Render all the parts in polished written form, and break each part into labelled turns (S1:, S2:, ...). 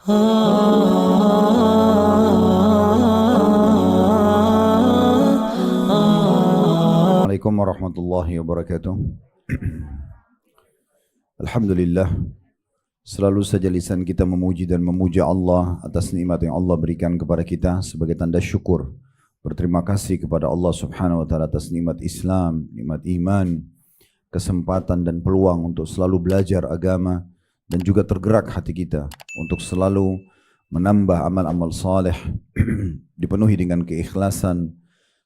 S1: Assalamualaikum warahmatullahi wabarakatuh. Alhamdulillah, selalu saja lisan kita memuji dan memuja Allah atas nikmat yang Allah berikan kepada kita sebagai tanda syukur. Berterima kasih kepada Allah Subhanahu wa taala atas nikmat Islam, nikmat iman, kesempatan dan peluang untuk selalu belajar agama dan juga tergerak hati kita untuk selalu menambah amal-amal saleh dipenuhi dengan keikhlasan,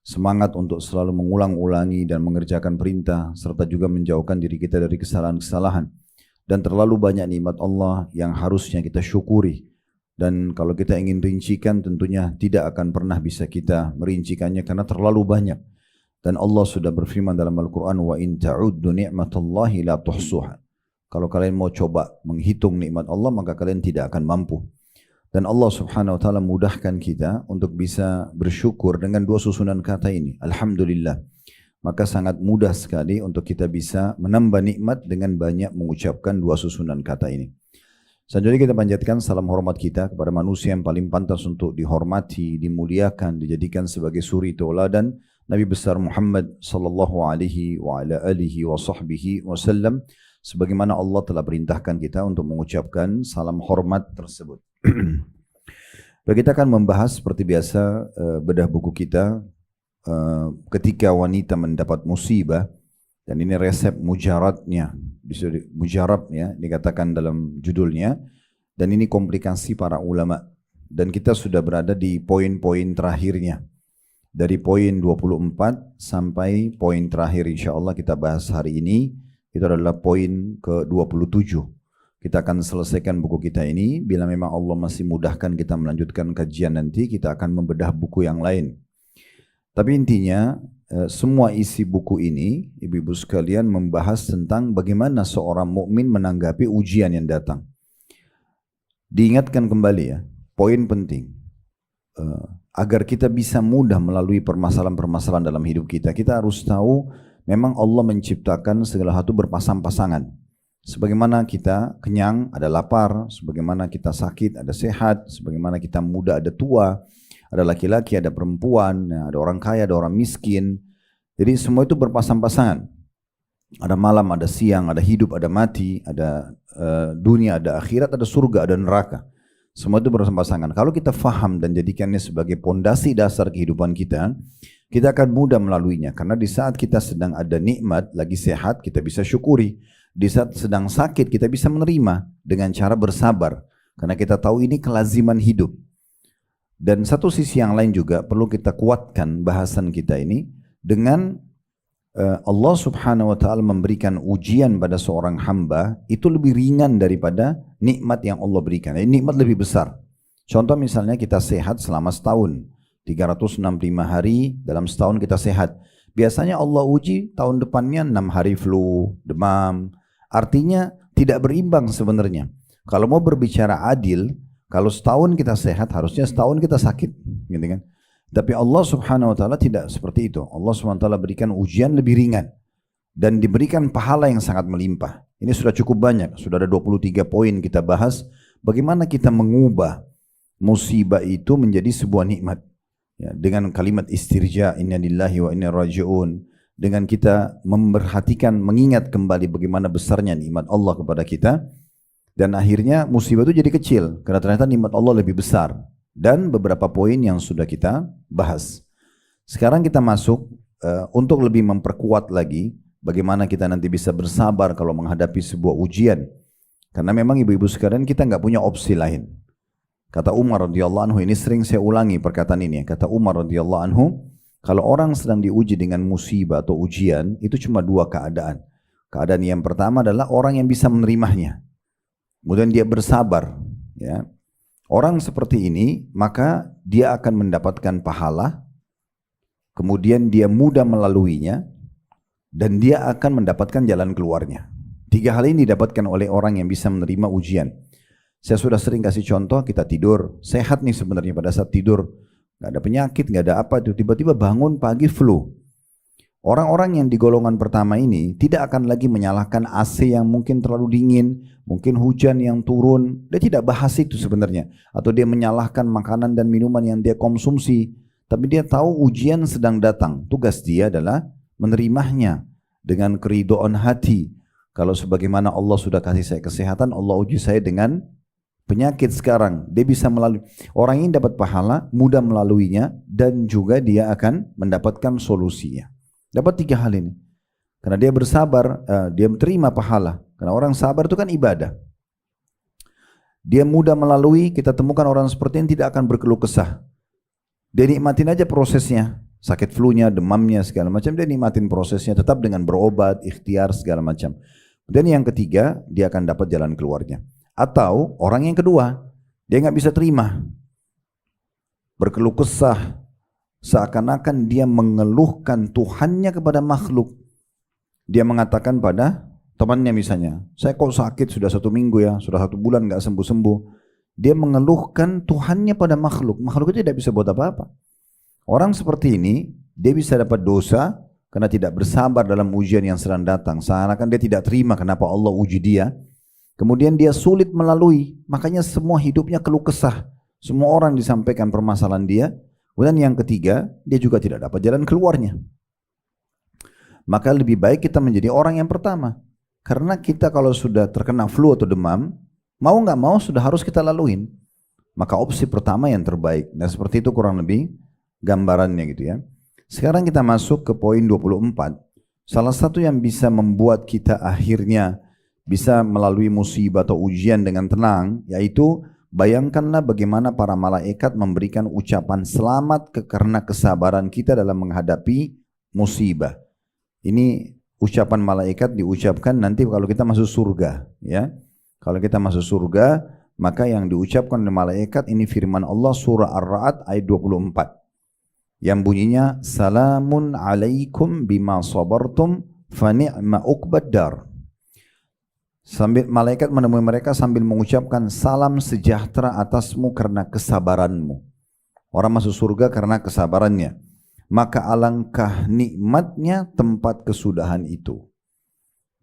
S1: semangat untuk selalu mengulang-ulangi dan mengerjakan perintah serta juga menjauhkan diri kita dari kesalahan-kesalahan. Dan terlalu banyak nikmat Allah yang harusnya kita syukuri, dan kalau kita ingin rincikan tentunya tidak akan pernah bisa kita merincikannya karena terlalu banyak. Dan Allah sudah berfirman dalam Al-Quran, wa in ta'uddu ni'matallahi la tuhsuha. Kalau kalian mau coba menghitung nikmat Allah maka kalian tidak akan mampu. Dan Allah Subhanahu wa taala mudahkan kita untuk bisa bersyukur dengan dua susunan kata ini, alhamdulillah. Maka sangat mudah sekali untuk kita bisa menambah nikmat dengan banyak mengucapkan dua susunan kata ini. Selanjutnya kita panjatkan salam hormat kita kepada manusia yang paling pantas untuk dihormati, dimuliakan, dijadikan sebagai suri tauladan, Nabi besar Muhammad sallallahu alaihi wa ala alihi wa sahbihi wasallam, sebagaimana Allah telah perintahkan kita untuk mengucapkan salam hormat tersebut. Kita akan membahas seperti biasa bedah buku kita ketika wanita mendapat musibah, dan ini resep mujaradnya, mujarab ya dikatakan dalam judulnya, dan ini komplikasi para ulama, dan kita sudah berada di poin-poin terakhirnya dari poin 24 sampai poin terakhir insyaallah kita bahas hari ini. Itu adalah poin ke-27. Kita akan selesaikan buku kita ini. Bila memang Allah masih mudahkan kita melanjutkan kajian nanti, kita akan membedah buku yang lain. Tapi intinya, semua isi buku ini, ibu-ibu sekalian, membahas tentang bagaimana seorang mukmin menanggapi ujian yang datang. Diingatkan kembali ya, poin penting. Agar kita bisa mudah melalui permasalahan-permasalahan dalam hidup kita, kita harus tahu memang Allah menciptakan segala sesuatu berpasang-pasangan. Sebagaimana kita kenyang, ada lapar. Sebagaimana kita sakit, ada sehat. Sebagaimana kita muda, ada tua. Ada laki-laki, ada perempuan. Ada orang kaya, ada orang miskin. Jadi semua itu berpasang-pasangan. Ada malam, ada siang, ada hidup, ada mati. Ada dunia, ada akhirat, ada surga, ada neraka. Semua itu berpasang-pasangan. Kalau kita faham dan jadikannya sebagai pondasi dasar kehidupan kita, kita akan mudah melaluinya. Karena di saat kita sedang ada nikmat, lagi sehat, kita bisa syukuri. Di saat sedang sakit, kita bisa menerima dengan cara bersabar. Karena kita tahu ini kelaziman hidup. Dan satu sisi yang lain juga perlu kita kuatkan bahasan kita ini dengan Allah Subhanahu wa taala memberikan ujian pada seorang hamba itu lebih ringan daripada nikmat yang Allah berikan. Ini nikmat lebih besar. Contoh misalnya kita sehat selama setahun. 365 hari dalam setahun kita sehat. Biasanya Allah uji tahun depannya 6 hari flu, demam. Artinya tidak berimbang sebenarnya. Kalau mau berbicara adil, kalau setahun kita sehat, harusnya setahun kita sakit, gitu kan? Tapi Allah Subhanahu wa taala tidak seperti itu. Allah Subhanahu wa taala berikan ujian lebih ringan dan diberikan pahala yang sangat melimpah. Ini sudah cukup banyak, sudah ada 23 poin kita bahas bagaimana kita mengubah musibah itu menjadi sebuah nikmat. Ya, dengan kalimat istirja, inna lillahi wa inna raji'un, dengan kita memperhatikan, mengingat kembali bagaimana besarnya nikmat Allah kepada kita, dan akhirnya musibah itu jadi kecil karena ternyata nikmat Allah lebih besar. Dan beberapa poin yang sudah kita bahas. Sekarang kita masuk untuk lebih memperkuat lagi bagaimana kita nanti bisa bersabar kalau menghadapi sebuah ujian. Karena memang ibu-ibu sekalian, kita nggak punya opsi lain. Kata Umar radhiyallahu anhu, ini sering saya ulangi perkataan ini. Kata Umar radhiyallahu anhu, kalau orang sedang diuji dengan musibah atau ujian, itu cuma dua keadaan. Keadaan yang pertama adalah orang yang bisa menerimanya. Kemudian dia bersabar. Ya. Orang seperti ini, maka dia akan mendapatkan pahala. Kemudian dia mudah melaluinya. Dan dia akan mendapatkan jalan keluarnya. 3 hal ini didapatkan oleh orang yang bisa menerima ujian. Saya sudah sering kasih contoh, kita tidur, sehat nih sebenarnya pada saat tidur, nggak ada penyakit, nggak ada apa, tiba-tiba bangun pagi flu. Orang-orang yang di golongan pertama ini tidak akan lagi menyalahkan AC yang mungkin terlalu dingin, mungkin hujan yang turun. Dia tidak bahas itu sebenarnya. Atau dia menyalahkan makanan dan minuman yang dia konsumsi. Tapi dia tahu ujian sedang datang. Tugas dia adalah menerimanya dengan keridhaan hati. Kalau sebagaimana Allah sudah kasih saya kesehatan, Allah uji saya dengan penyakit sekarang. Dia bisa melalui. Orang ini dapat pahala, mudah melaluinya, dan juga dia akan mendapatkan solusinya. Dapat 3 hal ini. Karena dia bersabar, dia terima pahala. Karena orang sabar itu kan ibadah. Dia mudah melalui, kita temukan orang seperti ini tidak akan berkeluh kesah. Dia nikmatin aja prosesnya. Sakit flu-nya, demamnya, segala macam. Dia nikmatin prosesnya tetap dengan berobat, ikhtiar, segala macam. Dan yang ketiga, dia akan dapat jalan keluarnya. Atau orang yang kedua, dia nggak bisa terima. Berkeluh kesah. Seakan-akan dia mengeluhkan Tuhannya kepada makhluk. Dia mengatakan pada temannya misalnya, saya kok sakit sudah 1 minggu ya, sudah 1 bulan gak sembuh-sembuh. Dia mengeluhkan Tuhannya pada makhluk. Makhluk itu tidak bisa buat apa-apa. Orang seperti ini, dia bisa dapat dosa karena tidak bersabar dalam ujian yang sedang datang. Seakan-akan dia tidak terima kenapa Allah uji dia. Kemudian dia sulit melalui, makanya semua hidupnya keluh kesah. Semua orang disampaikan permasalahan dia. Dan yang ketiga, dia juga tidak dapat jalan keluarnya. Maka lebih baik kita menjadi orang yang pertama. Karena kita kalau sudah terkena flu atau demam, mau nggak mau sudah harus kita laluin. Maka opsi pertama yang terbaik. Dan seperti itu kurang lebih gambarannya gitu ya. Sekarang kita masuk ke poin 24. Salah satu yang bisa membuat kita akhirnya bisa melalui musibah atau ujian dengan tenang, yaitu bayangkanlah bagaimana para malaikat memberikan ucapan selamat karena kesabaran kita dalam menghadapi musibah. Ini ucapan malaikat diucapkan nanti kalau kita masuk surga, ya. Kalau kita masuk surga, maka yang diucapkan oleh malaikat ini firman Allah surah Ar-Ra'd ayat 24. Yang bunyinya salamun alaikum bima sabartum fa ni'ma uqbad dar. Sambil malaikat menemui mereka sambil mengucapkan salam sejahtera atasmu karena kesabaranmu. Orang masuk surga karena kesabarannya. Maka alangkah nikmatnya tempat kesudahan itu.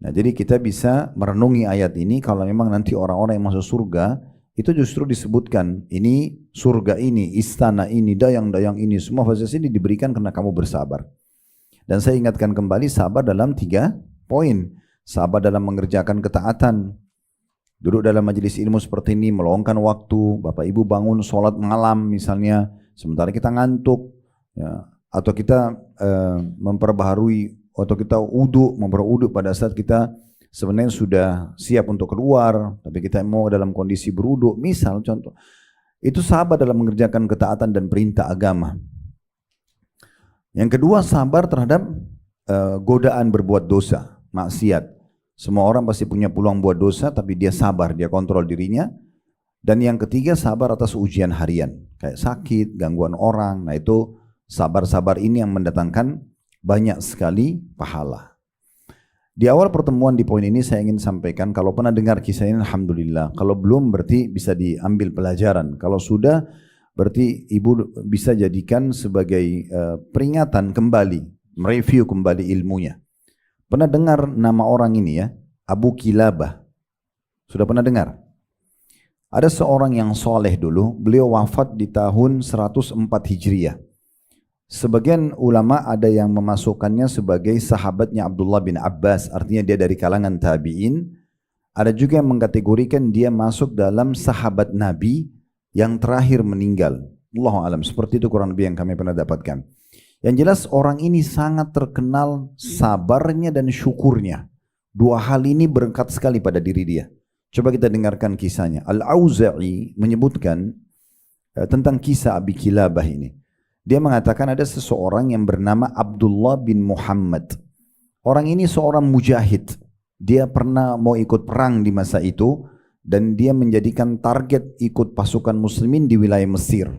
S1: Nah, jadi kita bisa merenungi ayat ini kalau memang nanti orang-orang yang masuk surga itu justru disebutkan ini surga ini, istana ini, dayang-dayang ini, semua fasilitas ini diberikan karena kamu bersabar. Dan saya ingatkan kembali sabar dalam 3 poin. Sabar dalam mengerjakan ketaatan. Duduk dalam majelis ilmu seperti ini, meluangkan waktu. Bapak ibu bangun sholat malam misalnya, sementara kita ngantuk. Ya. Atau kita memperbaharui, atau kita memperwudu pada saat kita sebenarnya sudah siap untuk keluar, tapi kita mau dalam kondisi berwudu. Misal contoh, itu sabar dalam mengerjakan ketaatan dan perintah agama. Yang kedua, sabar terhadap godaan berbuat dosa, maksiat. Semua orang pasti punya peluang buat dosa, tapi dia sabar, dia kontrol dirinya. Dan yang ketiga, sabar atas ujian harian. Kayak sakit, gangguan orang. Nah itu sabar-sabar ini yang mendatangkan banyak sekali pahala. Di awal pertemuan di poin ini saya ingin sampaikan, kalau pernah dengar kisah ini Alhamdulillah. Kalau belum berarti bisa diambil pelajaran. Kalau sudah berarti ibu bisa jadikan sebagai peringatan kembali, mereview kembali ilmunya. Pernah dengar nama orang ini ya, Abu Kilabah? Sudah pernah dengar? Ada seorang yang soleh dulu, beliau wafat di tahun 104 Hijriah. Sebagian ulama ada yang memasukkannya sebagai sahabatnya Abdullah bin Abbas, artinya dia dari kalangan tabi'in. Ada juga yang mengkategorikan dia masuk dalam sahabat Nabi yang terakhir meninggal. Allahu a'lam, seperti itu kurang lebih yang kami pernah dapatkan. Yang jelas orang ini sangat terkenal sabarnya dan syukurnya. 2 hal ini berkat sekali pada diri dia. Coba kita dengarkan kisahnya. Al-Auza'i menyebutkan tentang kisah Abi Kilabah ini. Dia mengatakan ada seseorang yang bernama Abdullah bin Muhammad. Orang ini seorang mujahid. Dia pernah mau ikut perang di masa itu dan dia menjadikan target ikut pasukan muslimin di wilayah Mesir.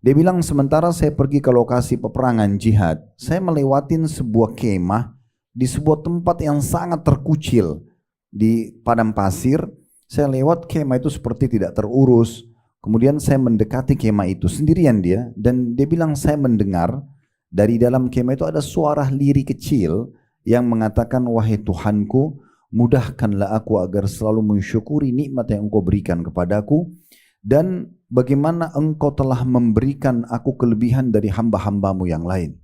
S1: Dia bilang sementara saya pergi ke lokasi peperangan jihad, saya melewatin sebuah kemah di sebuah tempat yang sangat terkucil di padang pasir. Saya lewat kemah itu seperti tidak terurus. Kemudian saya mendekati kemah itu sendirian dia, dan dia bilang saya mendengar dari dalam kemah itu ada suara lirik kecil yang mengatakan, wahai Tuhanku, mudahkanlah aku agar selalu mensyukuri nikmat yang engkau berikan kepadaku, dan bagaimana engkau telah memberikan aku kelebihan dari hamba-hambamu yang lain.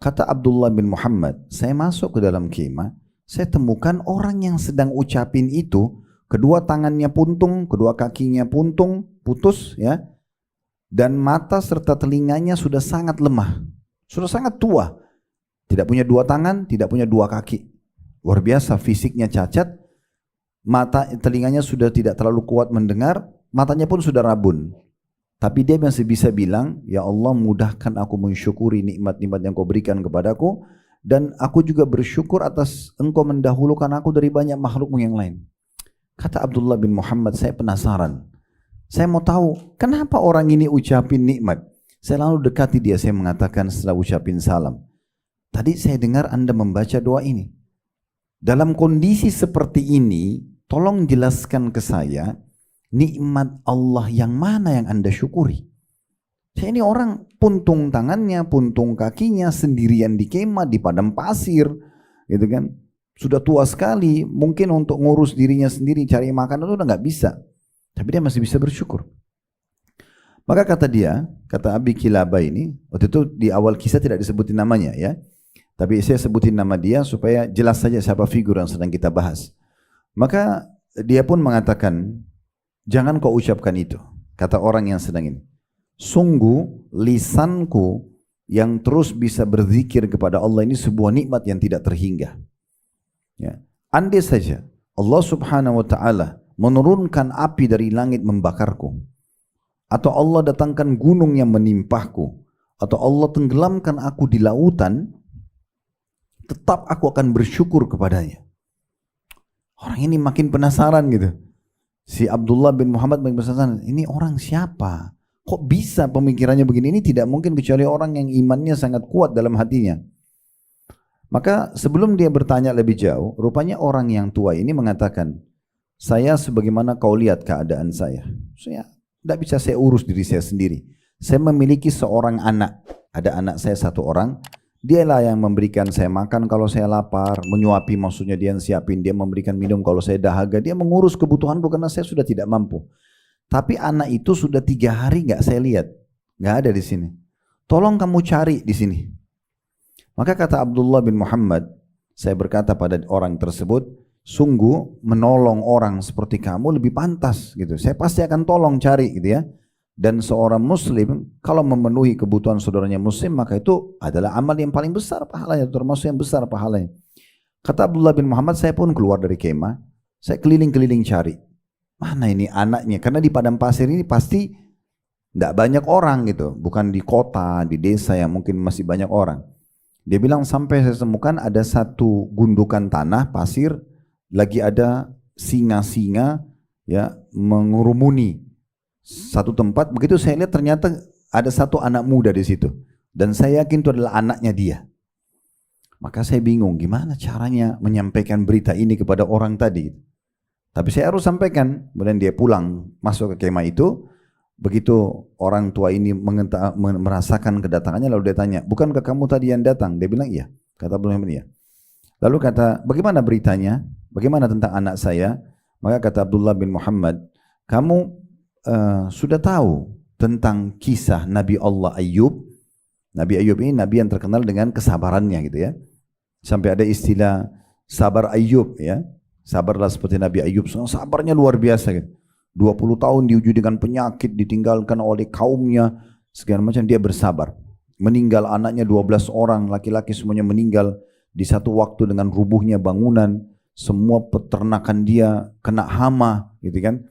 S1: Kata Abdullah bin Muhammad, saya masuk ke dalam kemah, saya temukan orang yang sedang ucapin itu, kedua tangannya puntung, kedua kakinya puntung, putus ya, dan mata serta telinganya sudah sangat lemah, sudah sangat tua, tidak punya dua tangan, tidak punya dua kaki, luar biasa fisiknya cacat, mata telinganya sudah tidak terlalu kuat mendengar, matanya pun sudah rabun. Tapi dia masih bisa bilang, ya Allah mudahkan aku mensyukuri nikmat-nikmat yang kau berikan kepadaku, dan aku juga bersyukur atas engkau mendahulukan aku dari banyak makhlukmu yang lain. Kata Abdullah bin Muhammad, saya penasaran. Saya mau tahu, kenapa orang ini ucapin nikmat? Saya lalu dekati dia, saya mengatakan setelah ucapin salam, tadi saya dengar Anda membaca doa ini. Dalam kondisi seperti ini, tolong jelaskan ke saya, nikmat Allah yang mana yang Anda syukuri? Saya ini orang puntung tangannya, puntung kakinya, sendirian di kemah, di padang pasir, gitu kan. Sudah tua sekali, mungkin untuk ngurus dirinya sendiri, cari makan itu udah nggak bisa. Tapi dia masih bisa bersyukur. Maka kata dia, kata Abi Kilaba ini, waktu itu di awal kisah tidak disebutin namanya ya. Tapi saya sebutin nama dia supaya jelas saja siapa figur yang sedang kita bahas. Maka dia pun mengatakan, jangan kau ucapkan itu, kata orang yang sedang ini. Sungguh lisanku yang terus bisa berzikir kepada Allah ini sebuah nikmat yang tidak terhingga. Ya. Andai saja Allah subhanahu wa ta'ala menurunkan api dari langit membakarku, atau Allah datangkan gunung yang menimpahku, atau Allah tenggelamkan aku di lautan, tetap aku akan bersyukur kepadanya. Orang ini makin penasaran gitu. Si Abdullah bin Muhammad makin penasaran, ini orang siapa? Kok bisa pemikirannya begini? Ini tidak mungkin kecuali orang yang imannya sangat kuat dalam hatinya. Maka sebelum dia bertanya lebih jauh, rupanya orang yang tua ini mengatakan, saya sebagaimana kau lihat keadaan saya tidak bisa saya urus diri saya sendiri. Saya memiliki seorang anak, ada anak saya satu orang, dialah yang memberikan saya makan kalau saya lapar, menyuapi maksudnya dia yang siapin, dia memberikan minum kalau saya dahaga, dia mengurus kebutuhanku karena saya sudah tidak mampu. Tapi anak itu sudah 3 hari nggak saya lihat, nggak ada di sini. Tolong kamu cari di sini. Maka kata Abdullah bin Muhammad, saya berkata pada orang tersebut, sungguh menolong orang seperti kamu lebih pantas gitu. Saya pasti akan tolong cari gitu ya. Dan seorang muslim kalau memenuhi kebutuhan saudaranya muslim, maka itu adalah amal yang paling besar pahalanya, termasuk yang besar pahalanya. Kata Abdullah bin Muhammad, saya pun keluar dari kemah, saya keliling-keliling cari. Mana ini anaknya? Karena di padang pasir ini pasti tidak banyak orang gitu. Bukan di kota, di desa yang mungkin masih banyak orang. Dia bilang sampai saya temukan ada satu gundukan tanah pasir, lagi ada singa-singa ya mengurumuni satu tempat. Begitu saya lihat ternyata ada satu anak muda di situ. Dan saya yakin itu adalah anaknya dia. Maka saya bingung gimana caranya menyampaikan berita ini kepada orang tadi. Tapi saya harus sampaikan. Kemudian dia pulang masuk ke kemah itu. Begitu orang tua ini merasakan kedatangannya, lalu dia tanya, bukankah kamu tadi yang datang? Dia bilang iya. Kata Abdullah bin iya. Lalu kata, bagaimana beritanya? Bagaimana tentang anak saya? Maka kata Abdullah bin Muhammad, kamu sudah tahu tentang kisah Nabi Allah Ayyub. Nabi Ayyub ini nabi yang terkenal dengan kesabarannya gitu ya. Sampai ada istilah sabar Ayyub ya. Sabarlah seperti Nabi Ayyub, sabarnya luar biasa gitu. 20 tahun diuji dengan penyakit, ditinggalkan oleh kaumnya, segala macam dia bersabar. Meninggal anaknya 12 orang, laki-laki semuanya meninggal di satu waktu dengan rubuhnya bangunan, semua peternakan dia kena hama gitu kan.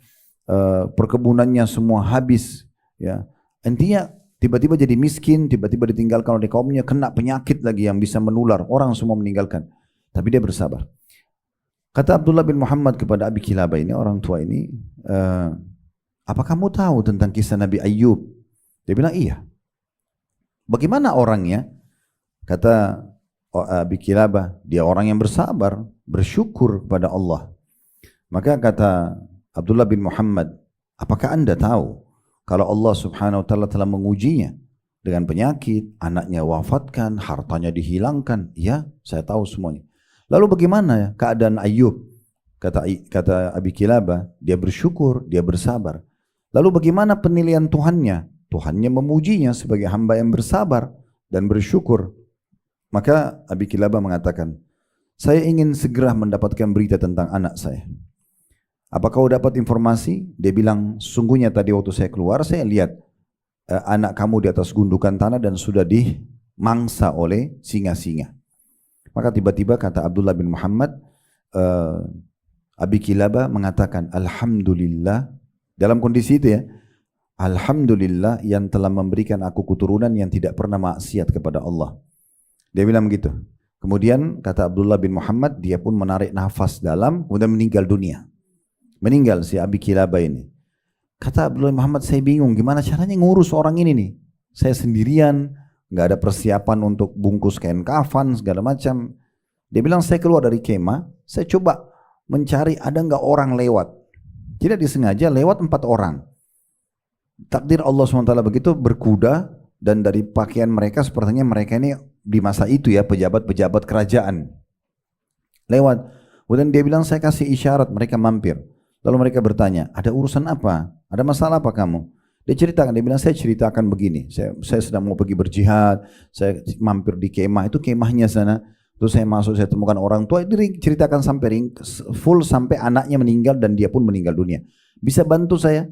S1: Perkebunannya semua habis ya. Intinya tiba-tiba jadi miskin, tiba-tiba ditinggalkan oleh kaumnya, kena penyakit lagi yang bisa menular, orang semua meninggalkan. Tapi dia bersabar. Kata Abdullah bin Muhammad kepada Abi Kilaba ini, orang tua ini, apa kamu tahu tentang kisah Nabi Ayyub? Dia bilang iya. Bagaimana orangnya? Kata Abi Kilaba, dia orang yang bersabar, bersyukur kepada Allah. Maka kata Abdullah bin Muhammad, apakah anda tahu kalau Allah subhanahu wa ta'ala telah mengujinya? dengan penyakit, anaknya wafatkan, hartanya dihilangkan. Ya, saya tahu semuanya. Lalu bagaimana keadaan Ayub? Kata Abi Kilabah, dia bersyukur, dia bersabar. Lalu bagaimana penilaian Tuhannya? Tuhannya memujinya sebagai hamba yang bersabar dan bersyukur. Maka Abi Kilabah mengatakan, saya ingin segera mendapatkan berita tentang anak saya. Apa kau dapat informasi? Dia bilang, sungguhnya tadi waktu saya keluar, saya lihat anak kamu di atas gundukan tanah dan sudah dimangsa oleh singa-singa. Maka tiba-tiba kata Abdullah bin Muhammad, Abi Kilabah mengatakan, Alhamdulillah, dalam kondisi itu ya, Alhamdulillah yang telah memberikan aku keturunan yang tidak pernah maksiat kepada Allah. Dia bilang begitu. Kemudian kata Abdullah bin Muhammad, dia pun menarik nafas dalam, kemudian meninggal dunia. Meninggal si Abi Kilabah ini. Kata Abdullah bin Muhammad, saya bingung gimana caranya ngurus orang ini nih. Saya sendirian, nggak ada persiapan untuk bungkus kain kafan, segala macam. Dia bilang, saya keluar dari kemah, saya coba mencari ada nggak orang lewat. Tidak disengaja lewat 4 orang. Takdir Allah SWT begitu, berkuda, dan dari pakaian mereka sepertinya mereka ini di masa itu ya pejabat-pejabat kerajaan lewat. Kemudian dia bilang, saya kasih isyarat, mereka mampir. Lalu mereka bertanya, ada urusan apa? Ada masalah apa kamu? Dia ceritakan, dia bilang, saya ceritakan begini, saya sedang mau pergi berjihad, saya mampir di kemah, itu kemahnya sana. Terus saya masuk, saya temukan orang tua, itu ceritakan sampai full sampai anaknya meninggal dan dia pun meninggal dunia. Bisa bantu saya?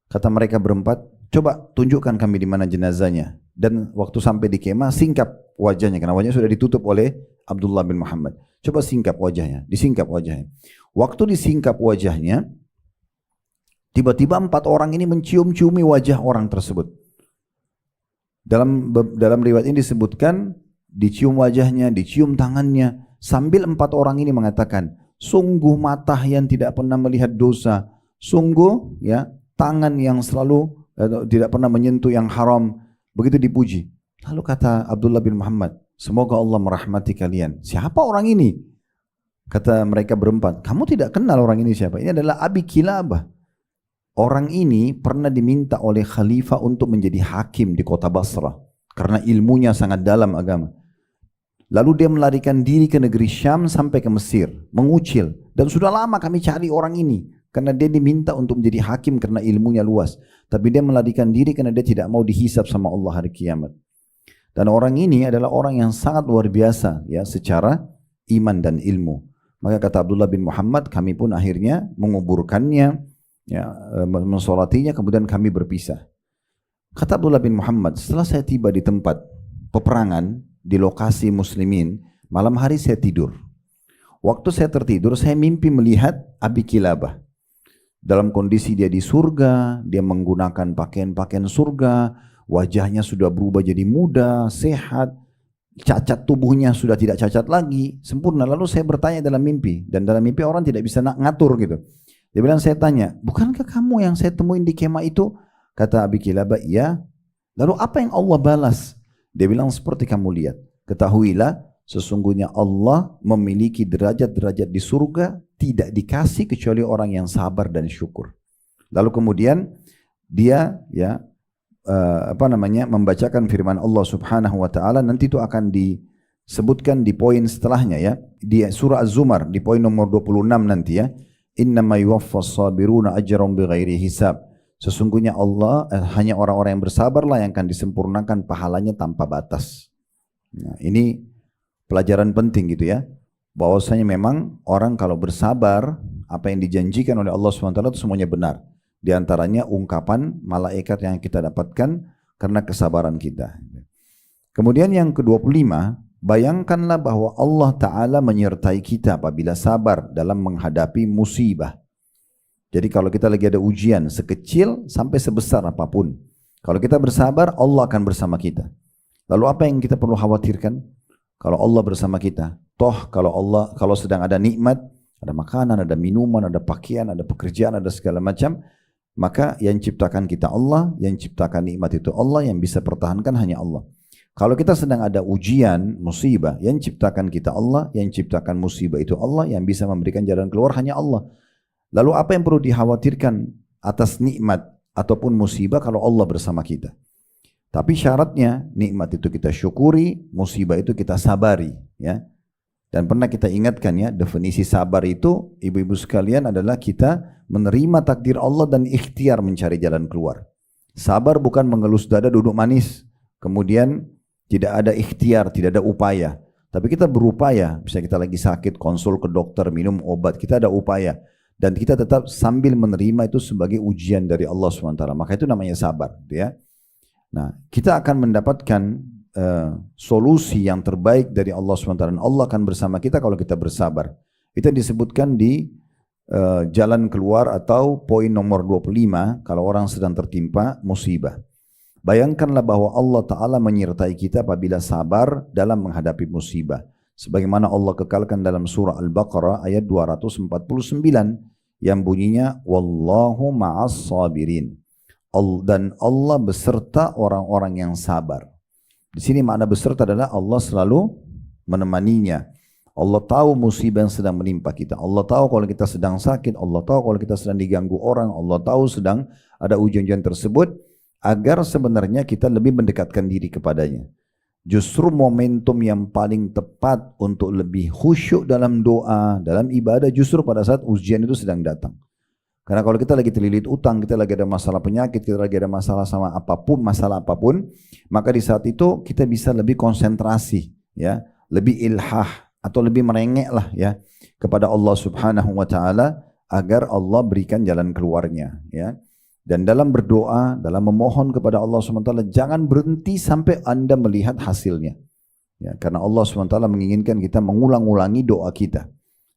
S1: Kata mereka berempat, coba tunjukkan kami di mana jenazahnya. Dan waktu sampai di kemah, singkap wajahnya, karena wajahnya sudah ditutup oleh Abdullah bin Muhammad. Coba singkap wajahnya, disingkap wajahnya. Waktu disingkap wajahnya, tiba-tiba 4 orang ini mencium-ciumi wajah orang tersebut. Dalam riwayat ini disebutkan, dicium wajahnya, dicium tangannya, sambil 4 orang ini mengatakan, sungguh mata yang tidak pernah melihat dosa, sungguh ya tangan yang selalu tidak pernah menyentuh yang haram. Begitu dipuji. Lalu kata Abdullah bin Muhammad, semoga Allah merahmati kalian. Siapa orang ini? Kata mereka berempat, kamu tidak kenal orang ini siapa? Ini adalah Abi Kilabah. Orang ini pernah diminta oleh khalifah untuk menjadi hakim di kota Basrah. Karena ilmunya sangat dalam agama. Lalu dia melarikan diri ke negeri Syam sampai ke Mesir. Mengucil. Dan sudah lama kami cari orang ini. Karena dia diminta untuk menjadi hakim karena ilmunya luas. Tapi dia melarikan diri karena dia tidak mau dihisab sama Allah hari kiamat. Dan orang ini adalah orang yang sangat luar biasa ya secara iman dan ilmu. Maka kata Abdullah bin Muhammad, kami pun akhirnya menguburkannya, ya, mensolatinya, kemudian kami berpisah. Kata Abdullah bin Muhammad, setelah saya tiba di tempat peperangan di lokasi muslimin, malam hari saya tidur. Waktu saya tertidur, saya mimpi melihat Abi Kilabah. Dalam kondisi dia di surga, dia menggunakan pakaian-pakaian surga, wajahnya sudah berubah jadi muda, sehat, cacat tubuhnya sudah tidak cacat lagi, sempurna. Lalu saya bertanya dalam mimpi, dan dalam mimpi orang tidak bisa ngatur gitu. Dia bilang, saya tanya, bukankah kamu yang saya temuin di kemah itu? Kata Abi Kilabah, iya. Lalu apa yang Allah balas? Dia bilang, seperti kamu lihat, ketahuilah sesungguhnya Allah memiliki derajat-derajat di surga tidak dikasih kecuali orang yang sabar dan syukur. Lalu kemudian dia ya membacakan firman Allah Subhanahu wa taala, nanti itu akan disebutkan di poin setelahnya ya, di surah Az-Zumar di poin nomor 26 nanti ya. Innama yuwaffas sabiruna ajrahum bighairi hisab. Sesungguhnya Allah hanya orang-orang yang bersabarlah yang akan disempurnakan pahalanya tanpa batas. Nah, ini pelajaran penting gitu ya. Bahwasanya memang orang kalau bersabar, apa yang dijanjikan oleh Allah SWT itu semuanya benar. Di antaranya ungkapan malaikat yang kita dapatkan karena kesabaran kita. Kemudian yang ke-25, bayangkanlah bahwa Allah Ta'ala menyertai kita apabila sabar dalam menghadapi musibah. Jadi kalau kita lagi ada ujian sekecil sampai sebesar apapun, kalau kita bersabar, Allah akan bersama kita. Lalu apa yang kita perlu khawatirkan? Kalau Allah bersama kita, toh kalau sedang ada nikmat, ada makanan, ada minuman, ada pakaian, ada pekerjaan, ada segala macam, maka yang ciptakan kita Allah, yang ciptakan nikmat itu Allah, yang bisa pertahankan hanya Allah. Kalau kita sedang ada ujian, musibah, yang ciptakan kita Allah, yang ciptakan musibah itu Allah, yang bisa memberikan jalan keluar hanya Allah. Lalu apa yang perlu dikhawatirkan atas nikmat ataupun musibah kalau Allah bersama kita? Tapi syaratnya nikmat itu kita syukuri, musibah itu kita sabari, ya. Dan pernah kita ingatkan ya, definisi sabar itu ibu-ibu sekalian adalah kita menerima takdir Allah dan ikhtiar mencari jalan keluar. Sabar bukan mengelus dada duduk manis, kemudian tidak ada ikhtiar, tidak ada upaya. Tapi kita berupaya, bisa kita lagi sakit, konsul ke dokter, minum obat, kita ada upaya. Dan kita tetap sambil menerima itu sebagai ujian dari Allah SWT. Maka itu namanya sabar, ya. Nah, kita akan mendapatkan solusi yang terbaik dari Allah SWT. Dan Allah akan bersama kita kalau kita bersabar. Itu disebutkan di jalan keluar atau poin nomor 25 kalau orang sedang tertimpa musibah. Bayangkanlah bahwa Allah Ta'ala menyertai kita apabila sabar dalam menghadapi musibah. Sebagaimana Allah kekalkan dalam surah Al-Baqarah ayat 249 yang bunyinya Wallahu ma'as sabirin. Dan Allah beserta orang-orang yang sabar. Di sini makna beserta adalah Allah selalu menemaninya. Allah tahu musibah yang sedang menimpa kita. Allah tahu kalau kita sedang sakit. Allah tahu kalau kita sedang diganggu orang. Allah tahu sedang ada ujian-ujian tersebut. Agar sebenarnya kita lebih mendekatkan diri kepadanya. Justru momentum yang paling tepat untuk lebih khusyuk dalam doa, dalam ibadah justru pada saat ujian itu sedang datang. Karena kalau kita lagi terlilit utang, kita lagi ada masalah penyakit, kita lagi ada masalah sama apapun, masalah apapun, maka di saat itu kita bisa lebih konsentrasi, ya, lebih ilhah atau lebih merengek lah, ya, kepada Allah Subhanahu Wa Taala agar Allah berikan jalan keluarnya, ya. Dan dalam berdoa, dalam memohon kepada Allah SWT, jangan berhenti sampai Anda melihat hasilnya, ya, karena Allah SWT menginginkan kita mengulang-ulangi doa kita.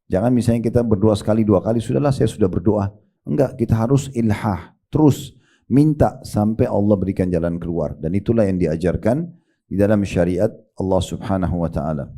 S1: Jangan misalnya kita berdoa sekali, dua kali, sudahlah saya sudah berdoa. Enggak, kita harus ilhah, terus minta sampai Allah berikan jalan keluar. Dan itulah yang diajarkan di dalam syariat Allah Subhanahu Wa Taala.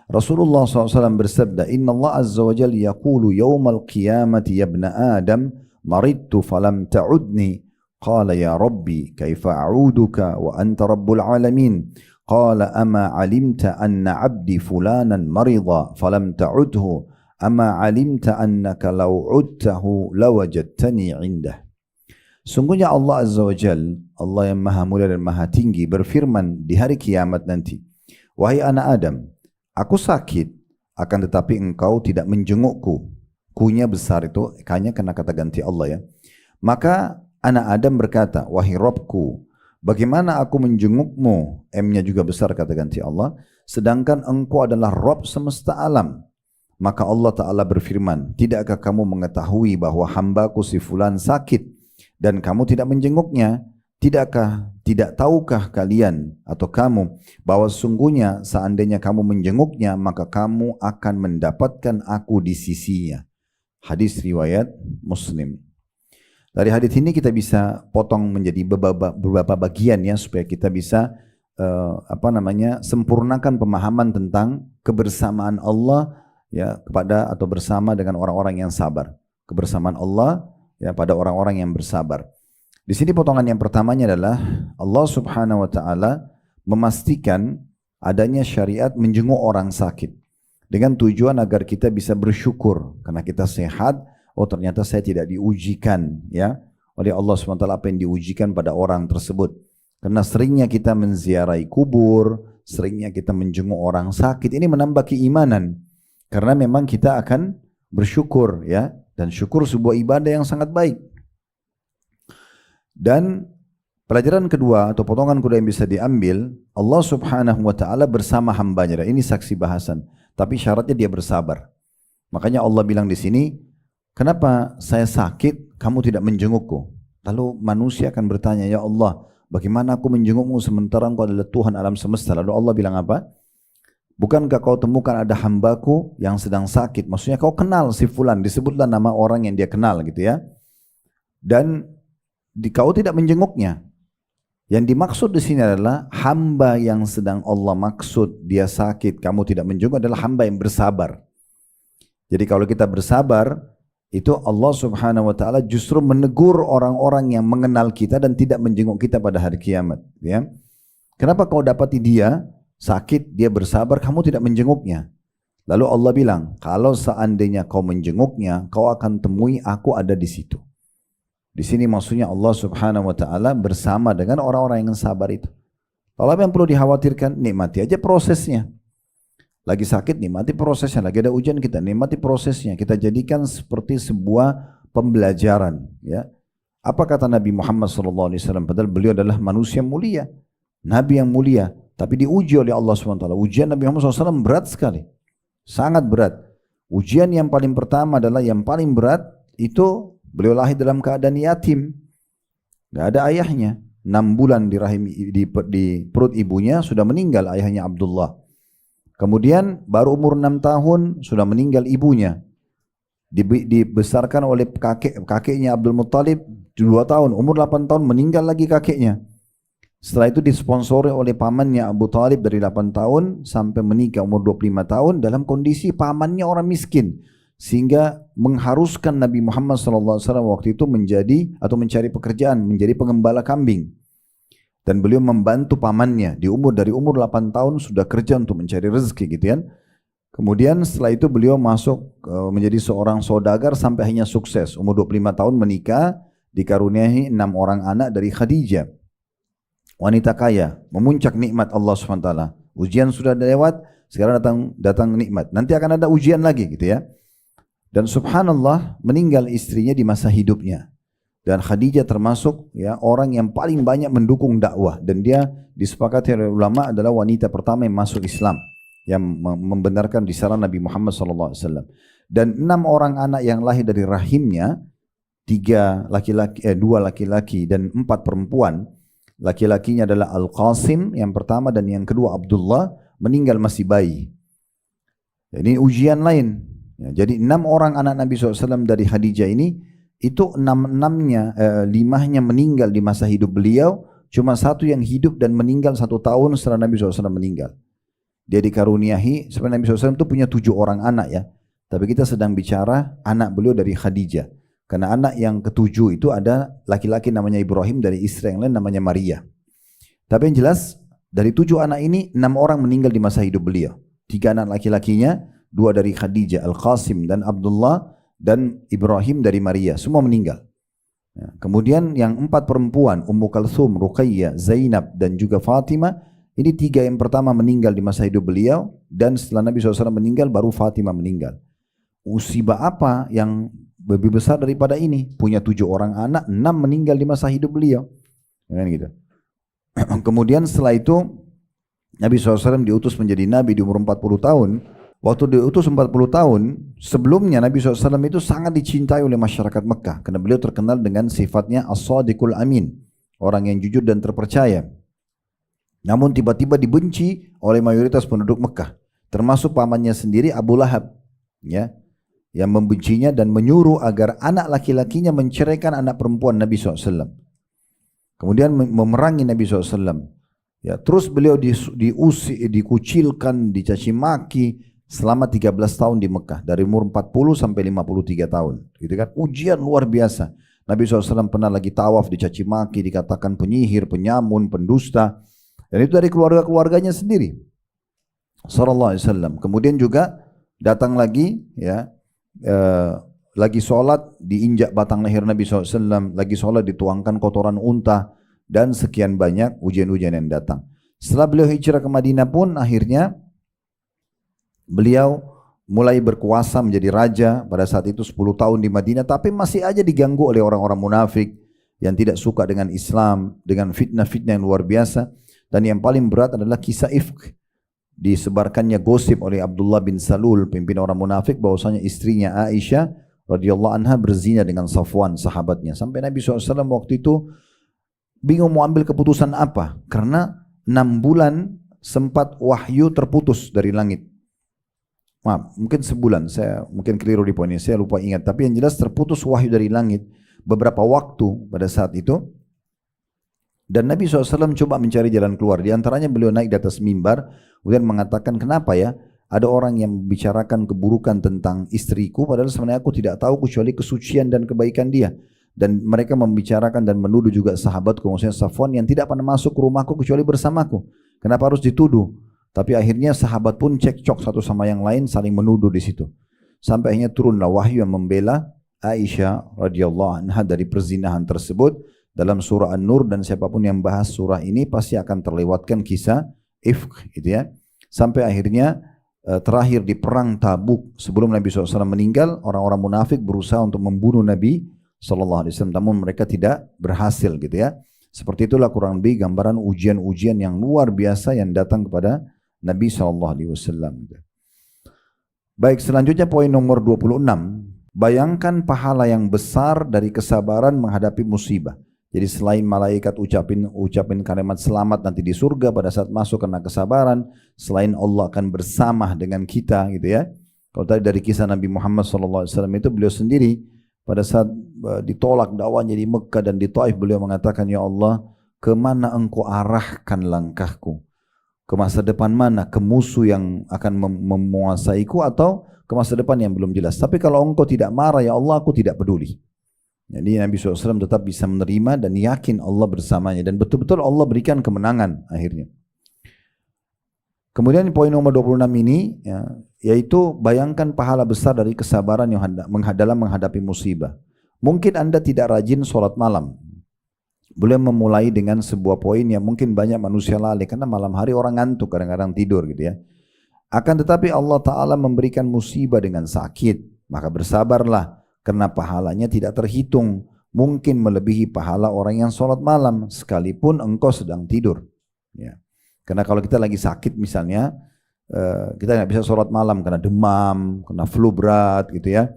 S1: Rasulullah SAW bersabda, Inna Allah Azza wa Jalla yaqulu yawmal qiyamati ya ibna Adam, maridtu falam ta'udni. Qala ya Rabbi, kaifa a'uduka wa anta Rabbul Alamin. Qala ama alimta anna abdi fulanan marida falam ta'udhu. Ama alimta annaka law udtahu lawajadtani indah. Sungguhnya Allah Azza wa Jal, Allah yang maha mulia dan maha tinggi, berfirman di hari kiamat nanti, wahai anak Adam, aku sakit, akan tetapi engkau tidak menjengukku. Kunya besar itu, kayaknya kena kata ganti Allah, ya. Maka anak Adam berkata, wahai Rabbku, bagaimana aku menjengukmu? M-nya juga besar kata ganti Allah, sedangkan engkau adalah Rabb semesta alam. Maka Allah Ta'ala berfirman, tidakkah kamu mengetahui bahwa hambaku si fulan sakit dan kamu tidak menjenguknya? Tidak tahukah kalian atau kamu bahwa sesungguhnya seandainya kamu menjenguknya maka kamu akan mendapatkan aku di sisinya. Hadis riwayat Muslim. Dari hadis ini kita bisa potong menjadi beberapa bagian, ya, supaya kita bisa sempurnakan pemahaman tentang kebersamaan Allah, ya, kepada atau bersama dengan orang-orang yang sabar. Kebersamaan Allah, ya, pada orang-orang yang bersabar. Di sini potongan yang pertamanya adalah Allah Subhanahu Wa Taala memastikan adanya syariat menjenguk orang sakit dengan tujuan agar kita bisa bersyukur karena kita sehat. Oh, ternyata saya tidak diujikan, ya, oleh Allah Subhanahu Wa Taala apa yang diujikan pada orang tersebut. Karena seringnya kita menziarahi kubur, seringnya kita menjenguk orang sakit, ini menambah keimanan. Karena memang kita akan bersyukur, ya, dan syukur sebuah ibadah yang sangat baik. Dan pelajaran kedua atau potongan kedua yang bisa diambil, Allah Subhanahu Wa Taala bersama hambanya. Dan ini saksi bahasan, tapi syaratnya dia bersabar. Makanya Allah bilang di sini, kenapa saya sakit kamu tidak menjengukku? Lalu manusia akan bertanya, ya Allah, bagaimana aku menjengukmu sementara engkau adalah Tuhan alam semesta? Lalu Allah bilang apa? Bukankah kau temukan ada hambaku yang sedang sakit? Maksudnya kau kenal si fulan, disebutlah nama orang yang dia kenal, gitu, ya. Dan kau tidak menjenguknya. Yang dimaksud di sini adalah hamba yang sedang Allah maksud dia sakit, kamu tidak menjenguk adalah hamba yang bersabar. Jadi kalau kita bersabar, itu Allah Subhanahu Wa Taala justru menegur orang-orang yang mengenal kita dan tidak menjenguk kita pada hari kiamat, ya. Kenapa kau dapati dia sakit, dia bersabar, kamu tidak menjenguknya? Lalu Allah bilang, kalau seandainya kau menjenguknya, kau akan temui aku ada di situ. Di sini maksudnya Allah Subhanahu wa taala bersama dengan orang-orang yang sabar itu. Kalau apa yang perlu dikhawatirkan, nikmati aja prosesnya. Lagi sakit, nikmati prosesnya. Lagi ada ujian, kita nikmati prosesnya. Kita jadikan seperti sebuah pembelajaran. Ya. Apa kata Nabi Muhammad SAW? Padahal beliau adalah manusia mulia, Nabi yang mulia, tapi diuji oleh Allah SWT. Ujian Nabi Muhammad SAW berat sekali, sangat berat. Ujian yang paling pertama adalah yang paling berat itu beliau lahir dalam keadaan yatim, gak ada ayahnya. 6 bulan di rahim di perut ibunya sudah meninggal ayahnya Abdullah. Kemudian baru umur 6 tahun sudah meninggal ibunya. Dibesarkan oleh kakeknya Abdul Muttalib 2 tahun, umur 8 tahun meninggal lagi kakeknya. Setelah itu disponsori oleh pamannya Abu Talib dari 8 tahun sampai menikah umur 25 tahun dalam kondisi pamannya orang miskin. Sehingga mengharuskan Nabi Muhammad SAW waktu itu mencari pekerjaan, menjadi pengembala kambing. Dan beliau membantu pamannya dari umur 8 tahun sudah kerja untuk mencari rezeki gitu kan. Kemudian setelah itu beliau masuk menjadi seorang saudagar sampai akhirnya sukses. Umur 25 tahun menikah, dikaruniai 6 orang anak dari Khadijah. Wanita kaya, memuncak nikmat Allah SWT. Ujian sudah lewat, sekarang datang nikmat. Nanti akan ada ujian lagi gitu ya. Dan subhanallah meninggal istrinya di masa hidupnya. Dan Khadijah termasuk ya orang yang paling banyak mendukung dakwah. Dan dia disepakati oleh ulama adalah wanita pertama yang masuk Islam, yang membenarkan risalah Nabi Muhammad SAW. Dan 6 orang anak yang lahir dari rahimnya, 2 laki-laki dan 4 perempuan. Laki-lakinya adalah Al-Qasim yang pertama dan yang kedua Abdullah, meninggal masih bayi. Ini ujian lain. Ya, jadi 6 orang anak Nabi SAW dari Khadijah ini, itu 5-nya meninggal di masa hidup beliau, cuma 1 yang hidup dan meninggal 1 tahun setelah Nabi SAW meninggal. Dia dikaruniahi, sebenarnya Nabi SAW itu punya 7 orang anak ya, tapi kita sedang bicara anak beliau dari Khadijah. Karena anak yang ke-7 itu ada laki-laki namanya Ibrahim, dari istri yang lain namanya Maria. Tapi yang jelas dari 7 anak ini 6 orang meninggal di masa hidup beliau. 3 anak laki-lakinya, 2 dari Khadijah, Al-Qasim dan Abdullah, dan Ibrahim dari Maria, semua meninggal. Ya, kemudian yang 4 perempuan, Ummu Kalthum, Ruqayyah, Zainab dan juga Fatimah, ini 3 yang pertama meninggal di masa hidup beliau, dan setelah Nabi SAW meninggal baru Fatimah meninggal. Musibah apa yang lebih besar daripada ini? Punya 7 orang anak, 6 meninggal di masa hidup beliau. Ya, gitu. Kemudian setelah itu Nabi SAW diutus menjadi Nabi di umur 40 tahun. Waktu diutus 40 tahun, sebelumnya Nabi SAW itu sangat dicintai oleh masyarakat Mekah. Karena beliau terkenal dengan sifatnya as-sadiqul amin, orang yang jujur dan terpercaya. Namun tiba-tiba dibenci oleh mayoritas penduduk Mekah. Termasuk pamannya sendiri Abu Lahab. Ya, yang membencinya dan menyuruh agar anak laki-lakinya menceraikan anak perempuan Nabi SAW. Kemudian memerangi Nabi SAW. Ya, terus beliau dikucilkan, dicaci maki selama 13 tahun di Mekah, dari umur 40 sampai 53 tahun. Gitu kan? Ujian luar biasa. Nabi SAW pernah lagi tawaf dicaci maki, dikatakan penyihir, penyamun, pendusta. Dan itu dari keluarga-keluarganya sendiri. Sallallahu alaihi wasallam. Kemudian juga datang lagi ya, lagi sholat diinjak batang leher Nabi SAW, lagi sholat dituangkan kotoran unta, dan sekian banyak ujian-ujian yang datang. Setelah beliau hijrah ke Madinah pun akhirnya beliau mulai berkuasa menjadi raja pada saat itu 10 tahun di Madinah, tapi masih aja diganggu oleh orang-orang munafik yang tidak suka dengan Islam, dengan fitnah-fitnah yang luar biasa. Dan yang paling berat adalah kisah ifk. Disebarkannya gosip oleh Abdullah bin Salul, pimpinan orang munafik, bahwasanya istrinya Aisyah radhiyallahu anha berzina dengan Safwan, sahabatnya. Sampai Nabi SAW waktu itu bingung mau ambil keputusan apa, karena 6 bulan sempat wahyu terputus dari langit. Maaf, mungkin sebulan, saya mungkin keliru di poin ini, saya lupa ingat. Tapi yang jelas terputus wahyu dari langit beberapa waktu pada saat itu. Dan Nabi SAW coba mencari jalan keluar. Di antaranya beliau naik di atas mimbar, kemudian mengatakan, kenapa ya ada orang yang membicarakan keburukan tentang istriku, padahal sebenarnya aku tidak tahu kecuali kesucian dan kebaikan dia. Dan mereka membicarakan dan menuduh juga sahabatku, maksudnya Safwan, yang tidak pernah masuk ke rumahku kecuali bersamaku. Kenapa harus dituduh? Tapi akhirnya sahabat pun cekcok satu sama yang lain, saling menuduh di situ. Sampai akhirnya turunlah wahyu yang membela Aisyah radhiyallahu anha dari perzinahan tersebut dalam surah An-Nur, dan siapapun yang bahas surah ini pasti akan terlewatkan kisah ifk gitu ya. Sampai akhirnya terakhir di perang Tabuk sebelum Nabi SAW meninggal, orang-orang munafik berusaha untuk membunuh Nabi SAW, namun mereka tidak berhasil gitu ya. Seperti itulah kurang lebih gambaran ujian-ujian yang luar biasa yang datang kepada Nabi SAW. Baik, selanjutnya poin nomor 26. Bayangkan pahala yang besar dari kesabaran menghadapi musibah. Jadi selain malaikat ucapin kalimat selamat nanti di surga pada saat masuk karena kesabaran, selain Allah akan bersama dengan kita gitu ya. Kalau tadi dari kisah Nabi Muhammad SAW itu, beliau sendiri pada saat ditolak dakwahnya di Mekah dan di Taif, beliau mengatakan, ya Allah, kemana engkau arahkan langkahku? Ke masa depan mana? Ke musuh yang akan menguasaiku atau ke masa depan yang belum jelas? Tapi kalau engkau tidak marah ya Allah, aku tidak peduli. Jadi Nabi SAW tetap bisa menerima dan yakin Allah bersamanya, dan betul-betul Allah berikan kemenangan akhirnya. Kemudian poin nomor 26 ini ya, yaitu bayangkan pahala besar dari kesabaran yang dalam menghadapi musibah. Mungkin Anda tidak rajin sholat malam. Boleh memulai dengan sebuah poin yang mungkin banyak manusia lalai, karena malam hari orang ngantuk, kadang-kadang tidur gitu ya. Akan tetapi Allah Ta'ala memberikan musibah dengan sakit, maka bersabarlah, karena pahalanya tidak terhitung, mungkin melebihi pahala orang yang sholat malam sekalipun engkau sedang tidur ya. Karena kalau kita lagi sakit misalnya, kita nggak bisa sholat malam karena demam, kena flu berat gitu ya,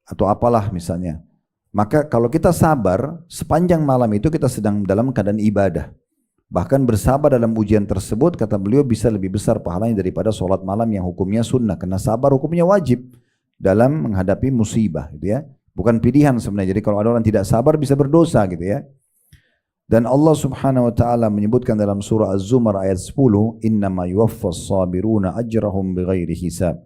S1: atau apalah misalnya. Maka kalau kita sabar, sepanjang malam itu kita sedang dalam keadaan ibadah. Bahkan bersabar dalam ujian tersebut, kata beliau, bisa lebih besar pahalanya daripada sholat malam yang hukumnya sunnah. Karena sabar hukumnya wajib dalam menghadapi musibah gitu ya. Bukan pilihan sebenarnya. Jadi kalau ada orang tidak sabar bisa berdosa gitu ya. Dan Allah Subhanahu wa taala menyebutkan dalam surah Az-Zumar ayat 10, "Innama yuwaffas sabiruna ajrahum bighairi hisab."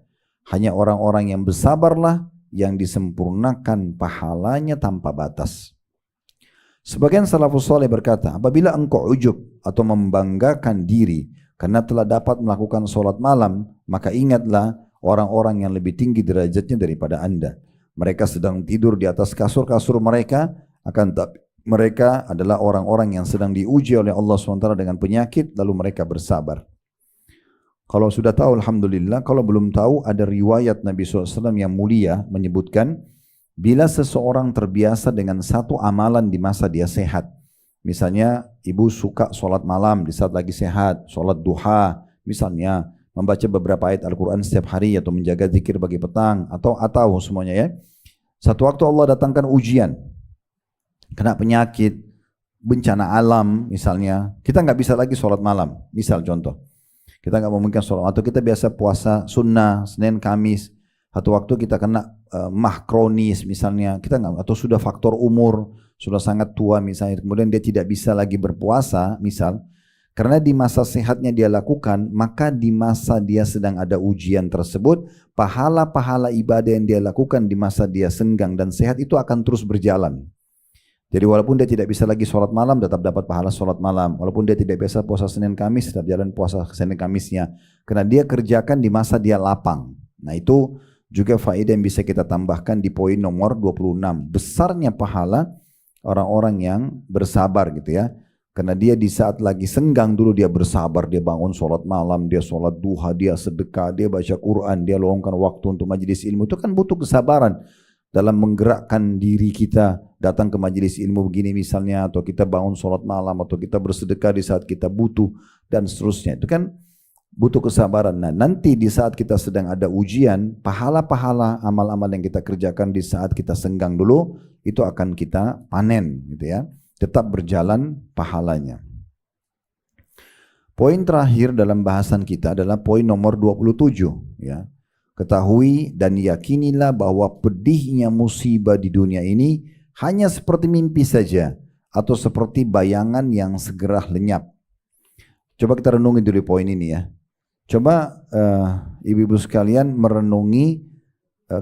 S1: Hanya orang-orang yang bersabarlah yang disempurnakan pahalanya tanpa batas. Sebagian salafus saleh berkata, apabila engkau ujub atau membanggakan diri karena telah dapat melakukan sholat malam, maka ingatlah orang-orang yang lebih tinggi derajatnya daripada Anda. Mereka sedang tidur di atas kasur-kasur mereka, akan mereka adalah orang-orang yang sedang diuji oleh Allah SWT dengan penyakit, lalu mereka bersabar. Kalau sudah tahu alhamdulillah, kalau belum tahu ada riwayat Nabi SAW yang mulia menyebutkan, bila seseorang terbiasa dengan satu amalan di masa dia sehat, misalnya ibu suka sholat malam di saat lagi sehat, sholat duha misalnya, membaca beberapa ayat Al-Quran setiap hari atau menjaga zikir bagi petang atau semuanya ya. Satu waktu Allah datangkan ujian, kena penyakit, bencana alam misalnya, kita nggak bisa lagi sholat malam, misal contoh. Kita nggak memungkinkan sholat, atau kita biasa puasa sunnah Senin Kamis, satu waktu kita kena mah kronis misalnya, kita nggak, atau sudah faktor umur, sudah sangat tua misalnya, kemudian dia tidak bisa lagi berpuasa misal, karena di masa sehatnya dia lakukan, maka di masa dia sedang ada ujian tersebut, pahala-pahala ibadah yang dia lakukan di masa dia senggang dan sehat itu akan terus berjalan. Jadi walaupun dia tidak bisa lagi sholat malam, tetap dapat pahala sholat malam. Walaupun dia tidak biasa puasa Senin Kamis, tetap jalan puasa Senin Kamisnya. Karena dia kerjakan di masa dia lapang. Nah itu juga faedah yang bisa kita tambahkan di poin nomor 26. Besarnya pahala orang-orang yang bersabar gitu ya. Karena dia di saat lagi senggang dulu dia bersabar, dia bangun sholat malam, dia sholat duha, dia sedekah, dia baca Quran, dia luangkan waktu untuk majelis ilmu. Itu kan butuh kesabaran dalam menggerakkan diri kita datang ke majelis ilmu begini misalnya, atau kita bangun sholat malam, atau kita bersedekah di saat kita butuh, dan seterusnya. Itu kan butuh kesabaran. Nah nanti di saat kita sedang ada ujian, pahala-pahala amal-amal yang kita kerjakan di saat kita senggang dulu, itu akan kita panen gitu ya. Tetap berjalan pahalanya. Poin terakhir dalam bahasan kita adalah poin nomor 27 ya. Ketahui dan yakinilah bahwa pedihnya musibah di dunia ini hanya seperti mimpi saja atau seperti bayangan yang segera lenyap. Coba kita renungi dulu poin ini ya. Coba ibu-ibu sekalian merenungi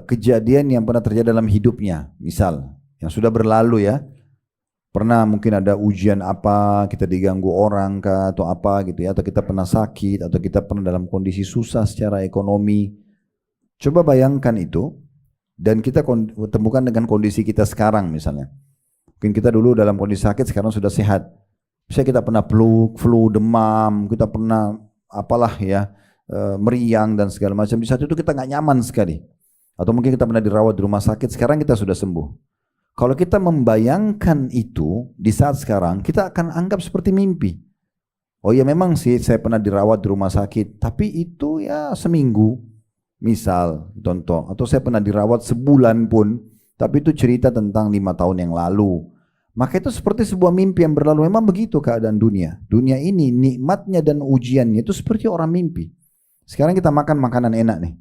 S1: kejadian yang pernah terjadi dalam hidupnya. Misal yang sudah berlalu ya. Pernah mungkin ada ujian apa, kita diganggu orang kah atau apa gitu ya, atau kita pernah sakit, atau kita pernah dalam kondisi susah secara ekonomi. Coba bayangkan itu, dan kita temukan dengan kondisi kita sekarang misalnya. Mungkin kita dulu dalam kondisi sakit, sekarang sudah sehat. Misalnya kita pernah flu, demam, kita pernah apalah ya, meriang dan segala macam. Di saat itu kita nggak nyaman sekali. Atau mungkin kita pernah dirawat di rumah sakit, sekarang kita sudah sembuh. Kalau kita membayangkan itu di saat sekarang, kita akan anggap seperti mimpi. Oh ya memang sih saya pernah dirawat di rumah sakit, tapi itu ya seminggu. Misal, contoh, atau saya pernah dirawat sebulan pun, tapi itu cerita tentang 5 tahun yang lalu. Maka itu seperti sebuah mimpi yang berlalu. Memang begitu keadaan dunia. Dunia ini nikmatnya dan ujiannya itu seperti orang mimpi. Sekarang kita makan makanan enak nih.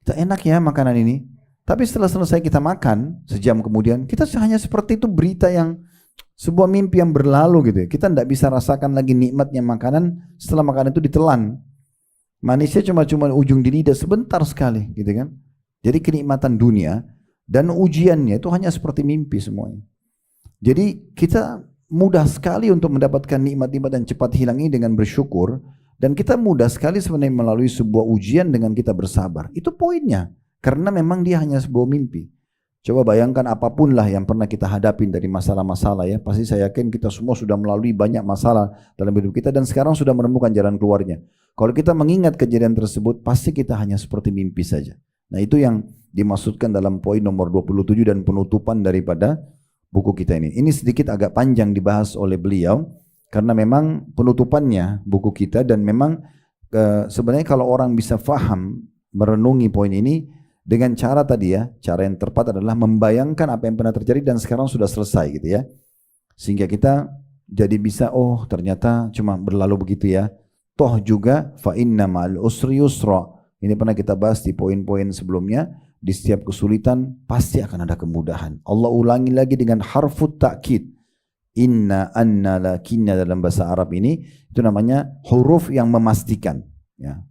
S1: Kita enak ya makanan ini. Tapi setelah selesai kita makan, sejam kemudian, kita hanya seperti itu berita yang sebuah mimpi yang berlalu gitu ya. Kita tidak bisa rasakan lagi nikmatnya makanan setelah makanan itu ditelan. Manisnya cuma ujung di lidah sebentar sekali gitu kan. Jadi kenikmatan dunia dan ujiannya itu hanya seperti mimpi semuanya. Jadi kita mudah sekali untuk mendapatkan nikmat-nikmat yang cepat hilang ini dengan bersyukur, dan kita mudah sekali sebenarnya melalui sebuah ujian dengan kita bersabar. Itu poinnya, karena memang dia hanya sebuah mimpi. Coba bayangkan apapun lah yang pernah kita hadapin dari masalah-masalah ya, pasti saya yakin kita semua sudah melalui banyak masalah dalam hidup kita dan sekarang sudah menemukan jalan keluarnya. Kalau kita mengingat kejadian tersebut, pasti kita hanya seperti mimpi saja. Nah itu yang dimaksudkan dalam poin nomor 27 dan penutupan daripada buku kita ini. Ini sedikit agak panjang dibahas oleh beliau, karena memang penutupannya buku kita, dan memang sebenarnya kalau orang bisa faham, merenungi poin ini, dengan cara tadi ya, cara yang tepat adalah membayangkan apa yang pernah terjadi dan sekarang sudah selesai gitu ya. Sehingga kita jadi bisa, oh ternyata cuma berlalu begitu ya. Toh juga fa inna ma'al usri yusra. Ini pernah kita bahas di poin-poin sebelumnya. Di setiap kesulitan pasti akan ada kemudahan. Allah ulangi lagi dengan harfut ta'kid. Inna, anna, lakinna dalam bahasa Arab ini itu namanya huruf yang memastikan. Ya.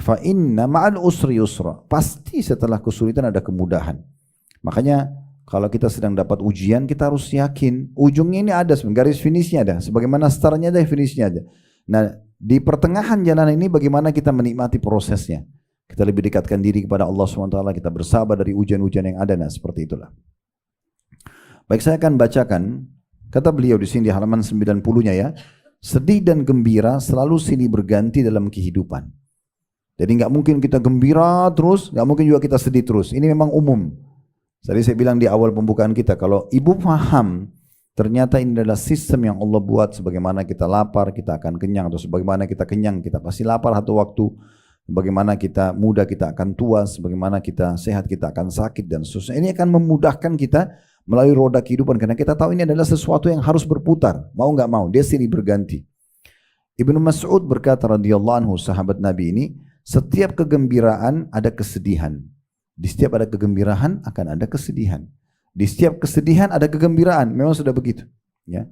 S1: Fa inna ma'al usri yusra. Pasti setelah kesulitan ada kemudahan. Makanya kalau kita sedang dapat ujian, kita harus yakin ujungnya ini ada, garis finishnya ada, sebagaimana startnya ada, finishnya ada. Nah di pertengahan jalan ini bagaimana kita menikmati prosesnya. Kita lebih dekatkan diri kepada Allah SWT, kita bersabar dari ujian-ujian yang ada. Nah seperti itulah. Baik, saya akan bacakan kata beliau di sini di halaman 90-nya ya. Sedih dan gembira selalu silih berganti dalam kehidupan. Jadi nggak mungkin kita gembira terus, nggak mungkin juga kita sedih terus. Ini memang umum. Tadi saya bilang di awal pembukaan kita, kalau ibu paham ternyata ini adalah sistem yang Allah buat, sebagaimana kita lapar kita akan kenyang, atau sebagaimana kita kenyang kita pasti lapar satu waktu, bagaimana kita muda kita akan tua, sebagaimana kita sehat kita akan sakit dan seterusnya. Ini akan memudahkan kita melalui roda kehidupan, karena kita tahu ini adalah sesuatu yang harus berputar, mau nggak mau dia silih berganti. Ibnu Mas'ud berkata radhiyallahu anhu, sahabat Nabi ini, setiap kegembiraan ada kesedihan. Di setiap ada kegembiraan akan ada kesedihan. Di setiap kesedihan ada kegembiraan. Memang sudah begitu. Ya.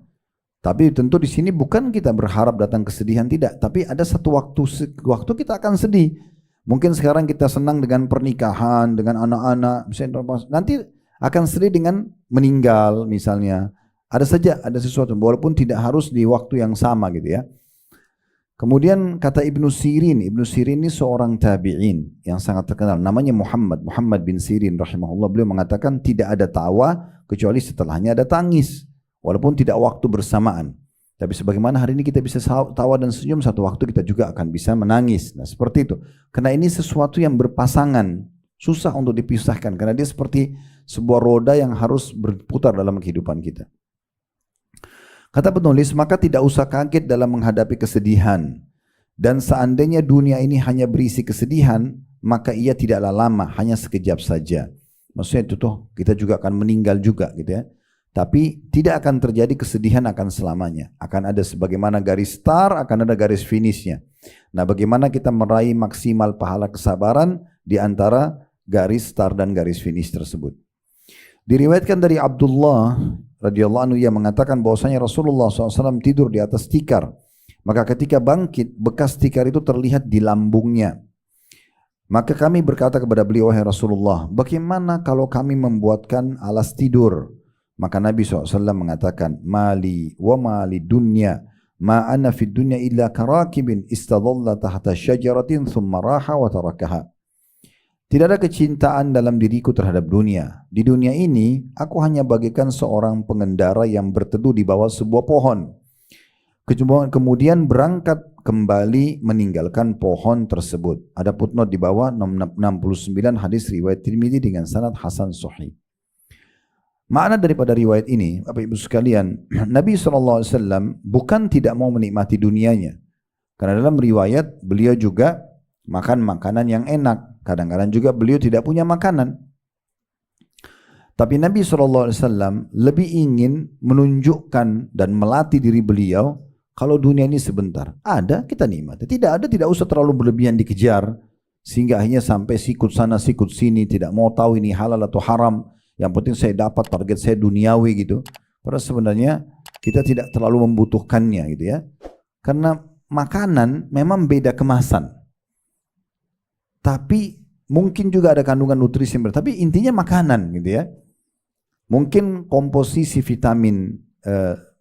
S1: Tapi tentu di sini bukan kita berharap datang kesedihan, tidak. Tapi ada satu waktu kita akan sedih. Mungkin sekarang kita senang dengan pernikahan, dengan anak-anak, misalnya nanti akan sedih dengan meninggal misalnya. Ada saja, ada sesuatu. Walaupun tidak harus di waktu yang sama gitu ya. Kemudian kata Ibnu Sirin ini seorang tabi'in yang sangat terkenal, namanya Muhammad bin Sirin rahimahullah. Beliau mengatakan tidak ada tawa kecuali setelahnya ada tangis, walaupun tidak waktu bersamaan. Tapi sebagaimana hari ini kita bisa tawa dan senyum, satu waktu kita juga akan bisa menangis. Nah seperti itu, karena ini sesuatu yang berpasangan, susah untuk dipisahkan, karena dia seperti sebuah roda yang harus berputar dalam kehidupan kita. Kata penulis, maka tidak usah kaget dalam menghadapi kesedihan. Dan seandainya dunia ini hanya berisi kesedihan, maka ia tidaklah lama, hanya sekejap saja. Maksudnya itu tuh, kita juga akan meninggal juga gitu ya. Tapi tidak akan terjadi kesedihan akan selamanya. Akan ada sebagaimana garis start, akan ada garis finishnya. Nah bagaimana kita meraih maksimal pahala kesabaran di antara garis start dan garis finish tersebut. Diriwayatkan dari Abdullah radhiyallahu anhu yang mengatakan bahwasanya Rasulullah SAW tidur di atas tikar. Maka ketika bangkit, bekas tikar itu terlihat di lambungnya. Maka kami berkata kepada beliau, wahai Rasulullah, bagaimana kalau kami membuatkan alas tidur? Maka Nabi SAW mengatakan, mali wa mali dunya, ma ana fid dunya illa karakibin istadalla tahta syajaratin thumma raha wa tarakaha. Tidak ada kecintaan dalam diriku terhadap dunia. Di dunia ini, aku hanya bagaikan seorang pengendara yang berteduh di bawah sebuah pohon. Kemudian berangkat kembali meninggalkan pohon tersebut. Ada footnote di bawah 69 hadis riwayat Tirmidzi dengan sanad hasan sahih. Makna daripada riwayat ini, Bapak Ibu sekalian, Nabi SAW bukan tidak mau menikmati dunianya. Karena dalam riwayat beliau juga makan makanan yang enak. Kadang-kadang juga beliau tidak punya makanan. Tapi Nabi SAW lebih ingin menunjukkan dan melatih diri beliau, kalau dunia ini sebentar, ada kita nikmati. Tidak ada, tidak usah terlalu berlebihan dikejar, sehingga akhirnya sampai sikut sana sikut sini, tidak mau tahu ini halal atau haram. Yang penting saya dapat, target saya duniawi gitu. Padahal sebenarnya kita tidak terlalu membutuhkannya gitu ya. Karena makanan memang beda kemasan. Tapi mungkin juga ada kandungan nutrisi yang berbeda. Tapi intinya makanan gitu ya. Mungkin komposisi vitamin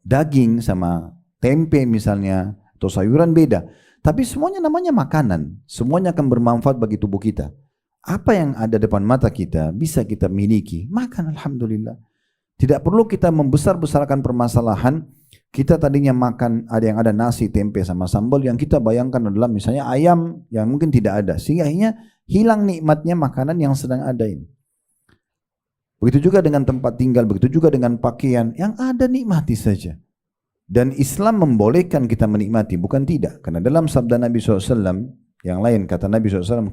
S1: daging sama tempe misalnya atau sayuran beda. Tapi semuanya namanya makanan. Semuanya akan bermanfaat bagi tubuh kita. Apa yang ada depan mata kita bisa kita miliki. Makan alhamdulillah. Tidak perlu kita membesar-besarkan permasalahan. Kita tadinya makan ada yang ada nasi, tempe sama sambal, yang kita bayangkan adalah misalnya ayam yang mungkin tidak ada. Sehingga akhirnya hilang nikmatnya makanan yang sedang ada ini. Begitu juga dengan tempat tinggal, begitu juga dengan pakaian. Yang ada nikmati saja. Dan Islam membolehkan kita menikmati, bukan tidak. Karena dalam sabda Nabi SAW, yang lain kata Nabi SAW,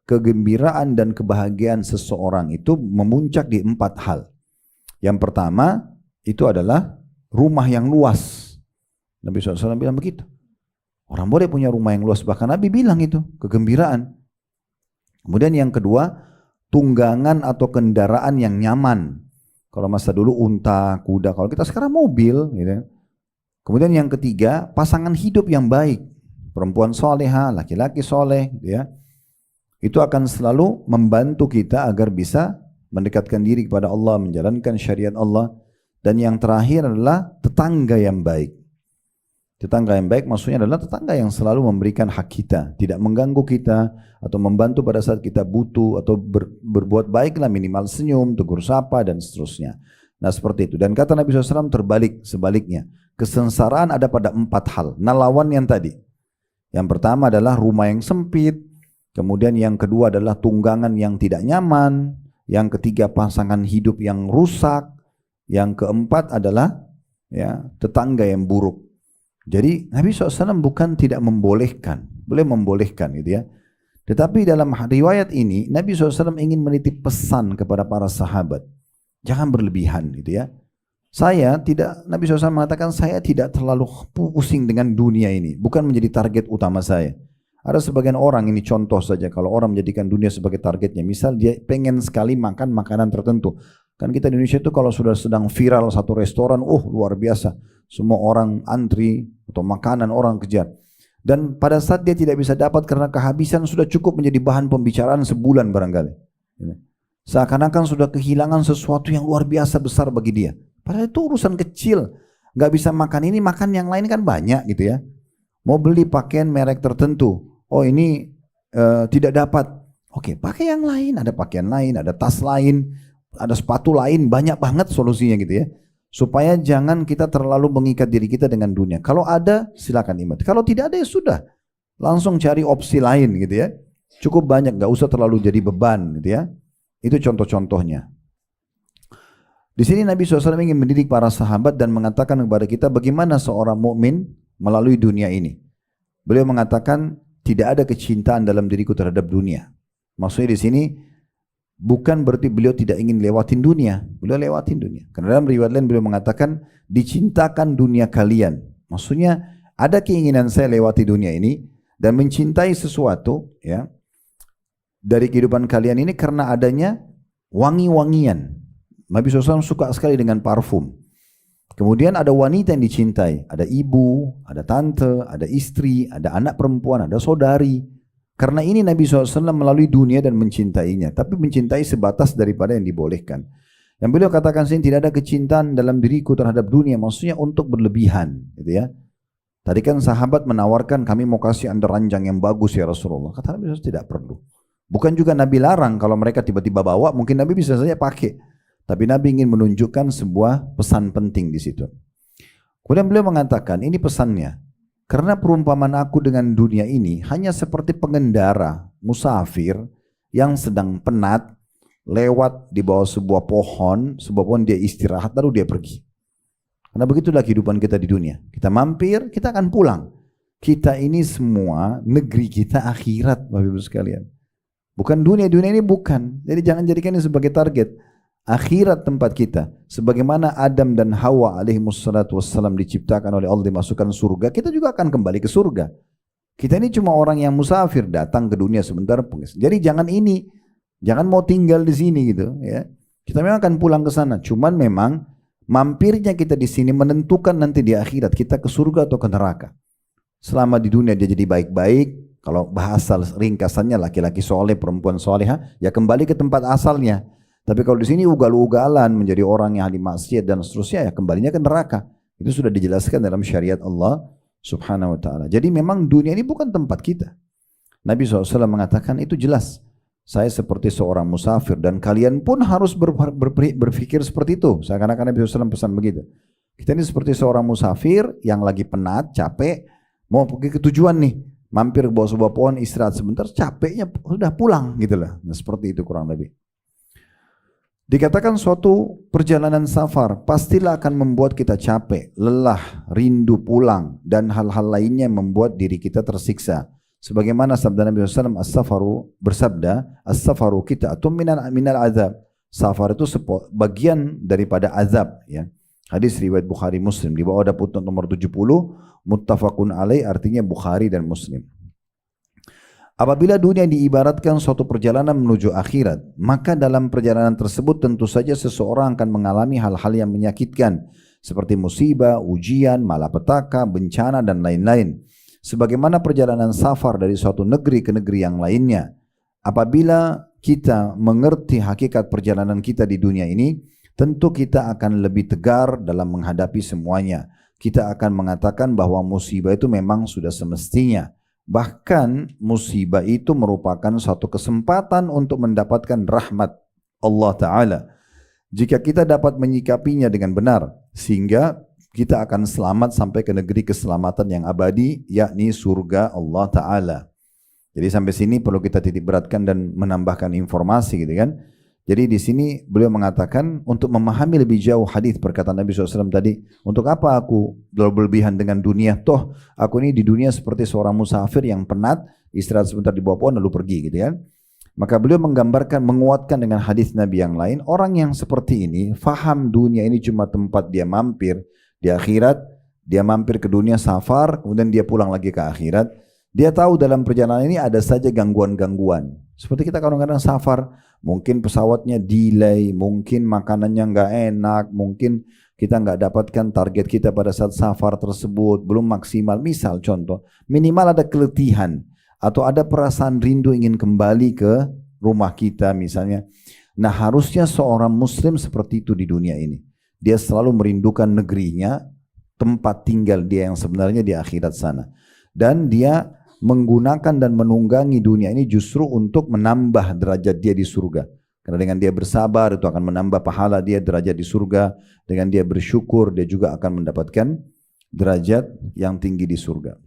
S1: kegembiraan dan kebahagiaan seseorang itu memuncak di 4 hal. Yang pertama, itu adalah rumah yang luas. Nabi SAW bilang begitu. Orang boleh punya rumah yang luas. Bahkan Nabi bilang itu, kegembiraan. Kemudian yang kedua, tunggangan atau kendaraan yang nyaman. Kalau masa dulu unta, kuda. Kalau kita sekarang mobil. Gitu. Kemudian yang ketiga, pasangan hidup yang baik. Perempuan soleha, laki-laki soleh. Gitu ya. Itu akan selalu membantu kita agar bisa mendekatkan diri kepada Allah, menjalankan syariat Allah. Dan yang terakhir adalah tetangga yang baik. Tetangga yang baik maksudnya adalah tetangga yang selalu memberikan hak kita, tidak mengganggu kita atau membantu pada saat kita butuh atau berbuat baiklah, minimal senyum, tegur sapa dan seterusnya. Nah seperti itu. Dan kata Nabi SAW sebaliknya. Kesengsaraan ada pada 4 hal. Nah lawan yang tadi. Yang pertama adalah rumah yang sempit. Kemudian yang kedua adalah tunggangan yang tidak nyaman. Yang ketiga pasangan hidup yang rusak. Yang keempat adalah ya, tetangga yang buruk. Jadi Nabi SAW bukan tidak membolehkan, boleh membolehkan gitu ya. Tetapi dalam riwayat ini Nabi SAW ingin menitip pesan kepada para sahabat, jangan berlebihan gitu ya. Nabi SAW mengatakan saya tidak terlalu pusing dengan dunia ini, bukan menjadi target utama saya. Ada sebagian orang, ini contoh saja, kalau orang menjadikan dunia sebagai targetnya, misal dia pengen sekali makan makanan tertentu. Kan kita di Indonesia itu kalau sudah sedang viral satu restoran, luar biasa. Semua orang antri atau makanan orang kejar. Dan pada saat dia tidak bisa dapat karena kehabisan, sudah cukup menjadi bahan pembicaraan sebulan barangkali. Seakan-akan sudah kehilangan sesuatu yang luar biasa besar bagi dia. Padahal itu urusan kecil. Gak bisa makan ini, makan yang lain kan banyak gitu ya. Mau beli pakaian merek tertentu. Ini tidak dapat. Oke, pakai yang lain. Ada pakaian lain, ada tas lain. Ada sepatu lain, banyak banget solusinya gitu ya. Supaya jangan kita terlalu mengikat diri kita dengan dunia. Kalau ada, silakan nikmati. Kalau tidak ada ya sudah. Langsung cari opsi lain gitu ya. Cukup banyak, gak usah terlalu jadi beban gitu ya. Itu contoh-contohnya. Di sini Nabi SAW ingin mendidik para sahabat dan mengatakan kepada kita bagaimana seorang mukmin melalui dunia ini. Beliau mengatakan tidak ada kecintaan dalam diriku terhadap dunia. Maksudnya di sini bukan berarti beliau tidak ingin lewatin dunia. Beliau lewatin dunia. Karena dalam riwayat lain beliau mengatakan dicintakan dunia kalian. Maksudnya ada keinginan saya lewati dunia ini dan mencintai sesuatu ya dari kehidupan kalian ini karena adanya wangi-wangian. Nabi SAW suka sekali dengan parfum. Kemudian ada wanita yang dicintai. Ada ibu, ada tante, ada istri, ada anak perempuan, ada saudari. Karena ini Nabi SAW melalui dunia dan mencintainya. Tapi mencintai sebatas daripada yang dibolehkan. Yang beliau katakan sini tidak ada kecintaan dalam diriku terhadap dunia. Maksudnya untuk berlebihan. Gitu ya. Tadi kan sahabat menawarkan kami mau kasih anda ranjang yang bagus ya Rasulullah. Kata Nabi SAW tidak perlu. Bukan juga Nabi larang kalau mereka tiba-tiba bawa, mungkin Nabi bisa saja pakai. Tapi Nabi ingin menunjukkan sebuah pesan penting di situ. Kemudian beliau mengatakan, ini pesannya. Karena perumpamaan aku dengan dunia ini hanya seperti pengendara, musafir yang sedang penat, lewat di bawah sebuah pohon dia istirahat lalu dia pergi. Karena begitulah kehidupan kita di dunia. Kita mampir, kita akan pulang. Kita ini semua, negeri kita akhirat, Bapak Ibu sekalian. Bukan dunia ini bukan. Jadi jangan jadikan ini sebagai target. Akhirat tempat kita. Sebagaimana Adam dan Hawa alaihimussalatu wassalam diciptakan oleh Allah dimasukkan surga, kita juga akan kembali ke surga. Kita ini cuma orang yang musafir, datang ke dunia sebentar. Jadi jangan mau tinggal di sini gitu ya. Kita memang akan pulang ke sana. Cuman memang mampirnya kita di sini menentukan nanti di akhirat kita ke surga atau ke neraka. Selama di dunia dia jadi baik-baik. Kalau bahasa ringkasannya laki-laki soleh, perempuan soleha, ya kembali ke tempat asalnya. Tapi kalau di sini ugal-ugalan menjadi orang yang ahli maksiat dan seterusnya, ya kembalinya ke neraka. Itu sudah dijelaskan dalam syariat Allah Subhanahu wa ta'ala. Jadi memang dunia ini bukan tempat kita. Nabi SAW mengatakan itu jelas. Saya seperti seorang musafir dan kalian pun harus berpikir seperti itu. Seakan-akan Nabi SAW pesan begitu. Kita ini seperti seorang musafir yang lagi penat, capek, mau pergi ke tujuan nih. Mampir ke bawah sebuah pohon, istirahat sebentar, capeknya sudah pulang gitu lah. Nah, seperti itu kurang lebih. Dikatakan suatu perjalanan safar pastilah akan membuat kita capek, lelah, rindu pulang dan hal-hal lainnya membuat diri kita tersiksa. Sebagaimana sabda Nabi SAW, as-safaru kita atau minal azab. Safar itu bagian daripada azab. Ya. Hadis riwayat Bukhari Muslim. Di bawah ada putnot nomor 70, muttafaqun alaih artinya Bukhari dan Muslim. Apabila dunia diibaratkan suatu perjalanan menuju akhirat, maka dalam perjalanan tersebut tentu saja seseorang akan mengalami hal-hal yang menyakitkan seperti musibah, ujian, malapetaka, bencana dan lain-lain. Sebagaimana perjalanan safar dari suatu negeri ke negeri yang lainnya. Apabila kita mengerti hakikat perjalanan kita di dunia ini, tentu kita akan lebih tegar dalam menghadapi semuanya. Kita akan mengatakan bahwa musibah itu memang sudah semestinya. Bahkan musibah itu merupakan suatu kesempatan untuk mendapatkan rahmat Allah Ta'ala. Jika kita dapat menyikapinya dengan benar, sehingga kita akan selamat sampai ke negeri keselamatan yang abadi, yakni surga Allah Ta'ala. Jadi sampai sini perlu kita titik beratkan dan menambahkan informasi gitu kan. Jadi di sini beliau mengatakan untuk memahami lebih jauh hadis perkataan Nabi SAW tadi, untuk apa aku berlebihan dengan dunia? Toh aku ini di dunia seperti seorang musafir yang penat, istirahat sebentar di bawah pohon lalu pergi gitu kan. Maka beliau menggambarkan, menguatkan dengan hadis Nabi yang lain, orang yang seperti ini faham dunia ini cuma tempat dia mampir di akhirat, dia mampir ke dunia safar, kemudian dia pulang lagi ke akhirat. Dia tahu dalam perjalanan ini ada saja gangguan-gangguan. Seperti kita kadang-kadang safar, mungkin pesawatnya delay, mungkin makanannya nggak enak, mungkin kita nggak dapatkan target kita pada saat safar tersebut, belum maksimal. Misal contoh, minimal ada keletihan atau ada perasaan rindu ingin kembali ke rumah kita misalnya. Nah harusnya seorang muslim seperti itu di dunia ini. Dia selalu merindukan negerinya, tempat tinggal dia yang sebenarnya di akhirat sana. Dan dia menggunakan dan menunggangi dunia ini justru untuk menambah derajat dia di surga. Karena dengan dia bersabar itu akan menambah pahala dia, derajat di surga. Dengan dia bersyukur dia juga akan mendapatkan derajat yang tinggi di surga.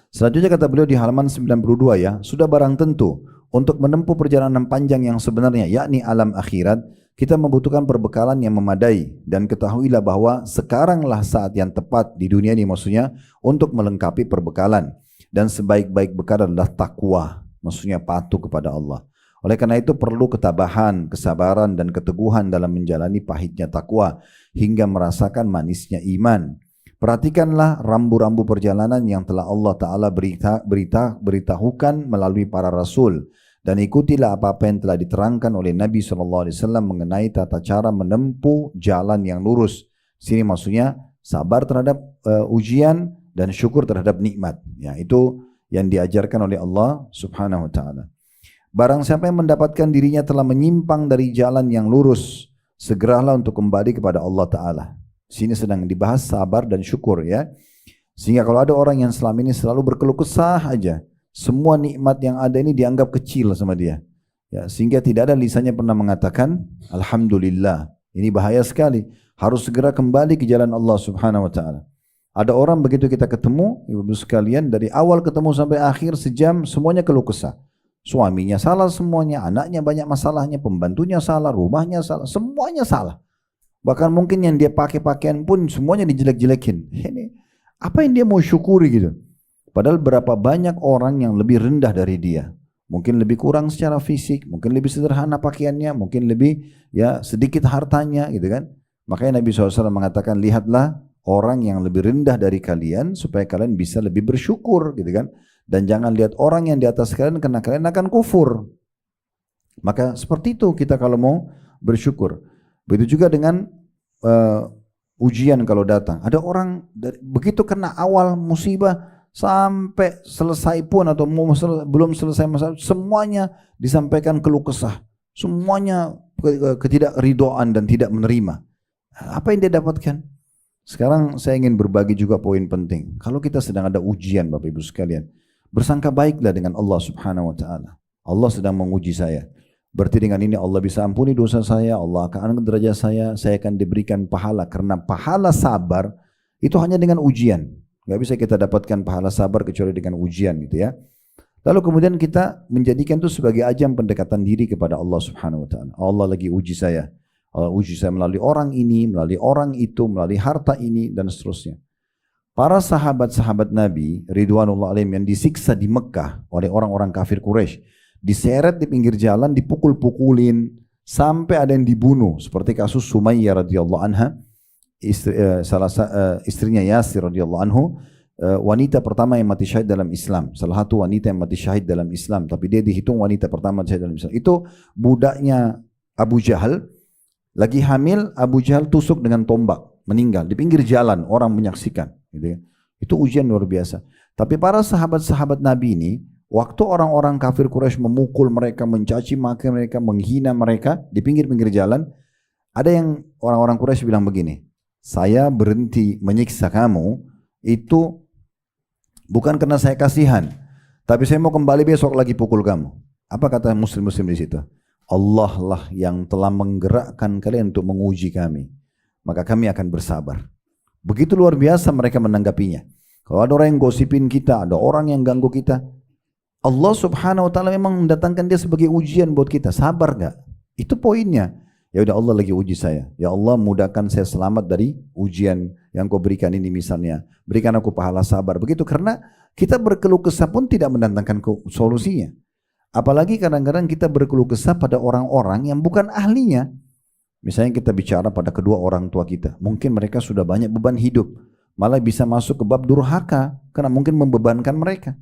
S1: Selanjutnya kata beliau di halaman 92 ya, sudah barang tentu untuk menempuh perjalanan panjang yang sebenarnya yakni alam akhirat, kita membutuhkan perbekalan yang memadai dan ketahuilah bahwa sekaranglah saat yang tepat di dunia ini maksudnya untuk melengkapi perbekalan. Dan sebaik-baik bekal adalah takwa, maksudnya patuh kepada Allah. Oleh karena itu perlu ketabahan, kesabaran dan keteguhan dalam menjalani pahitnya takwa hingga merasakan manisnya iman. Perhatikanlah rambu-rambu perjalanan yang telah Allah Ta'ala beritahukan melalui para rasul. Dan ikutilah apa-apa yang telah diterangkan oleh Nabi SAW mengenai tata cara menempuh jalan yang lurus. Sini maksudnya sabar terhadap ujian dan syukur terhadap nikmat. Ya, itu yang diajarkan oleh Allah Subhanahu wa taala. Barang siapa yang mendapatkan dirinya telah menyimpang dari jalan yang lurus, segeralah untuk kembali kepada Allah Ta'ala. Sini sedang dibahas sabar dan syukur ya. Sehingga kalau ada orang yang selama ini selalu berkeluh kesah aja, Semua nikmat yang ada ini dianggap kecil sama dia. Ya, sehingga tidak ada lisannya pernah mengatakan alhamdulillah. Ini bahaya sekali. Harus segera kembali ke jalan Allah Subhanahu wa taala. Ada orang begitu kita ketemu, Ibu sekalian, dari awal ketemu sampai akhir sejam semuanya keluh kesah. Suaminya salah semuanya, anaknya banyak masalahnya, pembantunya salah, rumahnya salah, semuanya salah. Bahkan mungkin yang dia pakai pakaian pun semuanya dijelek-jelekin. Ini apa yang dia mau syukuri gitu? Padahal berapa banyak orang yang lebih rendah dari dia. Mungkin lebih kurang secara fisik, mungkin lebih sederhana pakaiannya, mungkin lebih ya sedikit hartanya gitu kan. Makanya Nabi SAW mengatakan, lihatlah orang yang lebih rendah dari kalian supaya kalian bisa lebih bersyukur gitu kan. Dan jangan lihat orang yang di atas kalian karena kalian akan kufur. Maka seperti itu kita kalau mau bersyukur. Begitu juga dengan ujian kalau datang. Ada orang begitu kena awal musibah, sampai selesai pun atau belum selesai masalah, semuanya disampaikan keluh kesah, semuanya ketidakridoan dan tidak menerima. Apa yang dia dapatkan? Sekarang saya ingin berbagi juga poin penting. Kalau kita sedang ada ujian, Bapak Ibu sekalian, bersangka baiklah dengan Allah Subhanahu wa taala. Allah sedang menguji saya. Berarti dengan ini Allah bisa ampuni dosa saya, Allah akan angkat derajat saya akan diberikan pahala. Karena pahala sabar itu hanya dengan ujian. Gak bisa kita dapatkan pahala sabar kecuali dengan ujian gitu ya. Lalu kemudian kita menjadikan itu sebagai ajang pendekatan diri kepada Allah Subhanahu wa taala. Allah lagi uji saya. Allah uji saya melalui orang ini, melalui orang itu, melalui harta ini dan seterusnya. Para sahabat-sahabat Nabi ridwanullah alaihim yang disiksa di Mekah oleh orang-orang kafir Quraisy, diseret di pinggir jalan, dipukul-pukulin sampai ada yang dibunuh, seperti kasus Sumayyah radhiyallahu anha. Istrinya Yasir radhiyallahu anhu, wanita pertama yang mati syahid dalam Islam, salah satu wanita yang mati syahid dalam Islam, tapi dia dihitung wanita pertama syahid dalam Islam. Itu budaknya Abu Jahal, lagi hamil, Abu Jahal tusuk dengan tombak, meninggal di pinggir jalan, orang menyaksikan gitu ya. Itu ujian luar biasa. Tapi para sahabat-sahabat Nabi ini, waktu orang-orang kafir Quraisy memukul mereka, mencaci maki mereka, menghina mereka di pinggir-pinggir jalan, ada yang orang-orang Quraisy bilang begini, saya berhenti menyiksa kamu itu bukan karena saya kasihan, tapi saya mau kembali besok lagi pukul kamu. Apa kata muslim-muslim di situ? Allah lah yang telah menggerakkan kalian untuk menguji kami, maka kami akan bersabar. Begitu luar biasa mereka menanggapinya. Kalau ada orang yang gosipin kita, ada orang yang ganggu kita, Allah Subhanahu wa taala memang mendatangkan dia sebagai ujian buat kita. Sabar gak? Itu poinnya. Ya udah, Allah lagi uji saya. Ya Allah, mudahkan saya selamat dari ujian yang kau berikan ini misalnya. Berikan aku pahala sabar. Begitu, karena kita berkeluh kesah pun tidak mendatangkan solusinya. Apalagi kadang-kadang kita berkeluh kesah pada orang-orang yang bukan ahlinya. Misalnya kita bicara pada kedua orang tua kita. Mungkin mereka sudah banyak beban hidup. Malah bisa masuk ke bab durhaka karena mungkin membebankan mereka.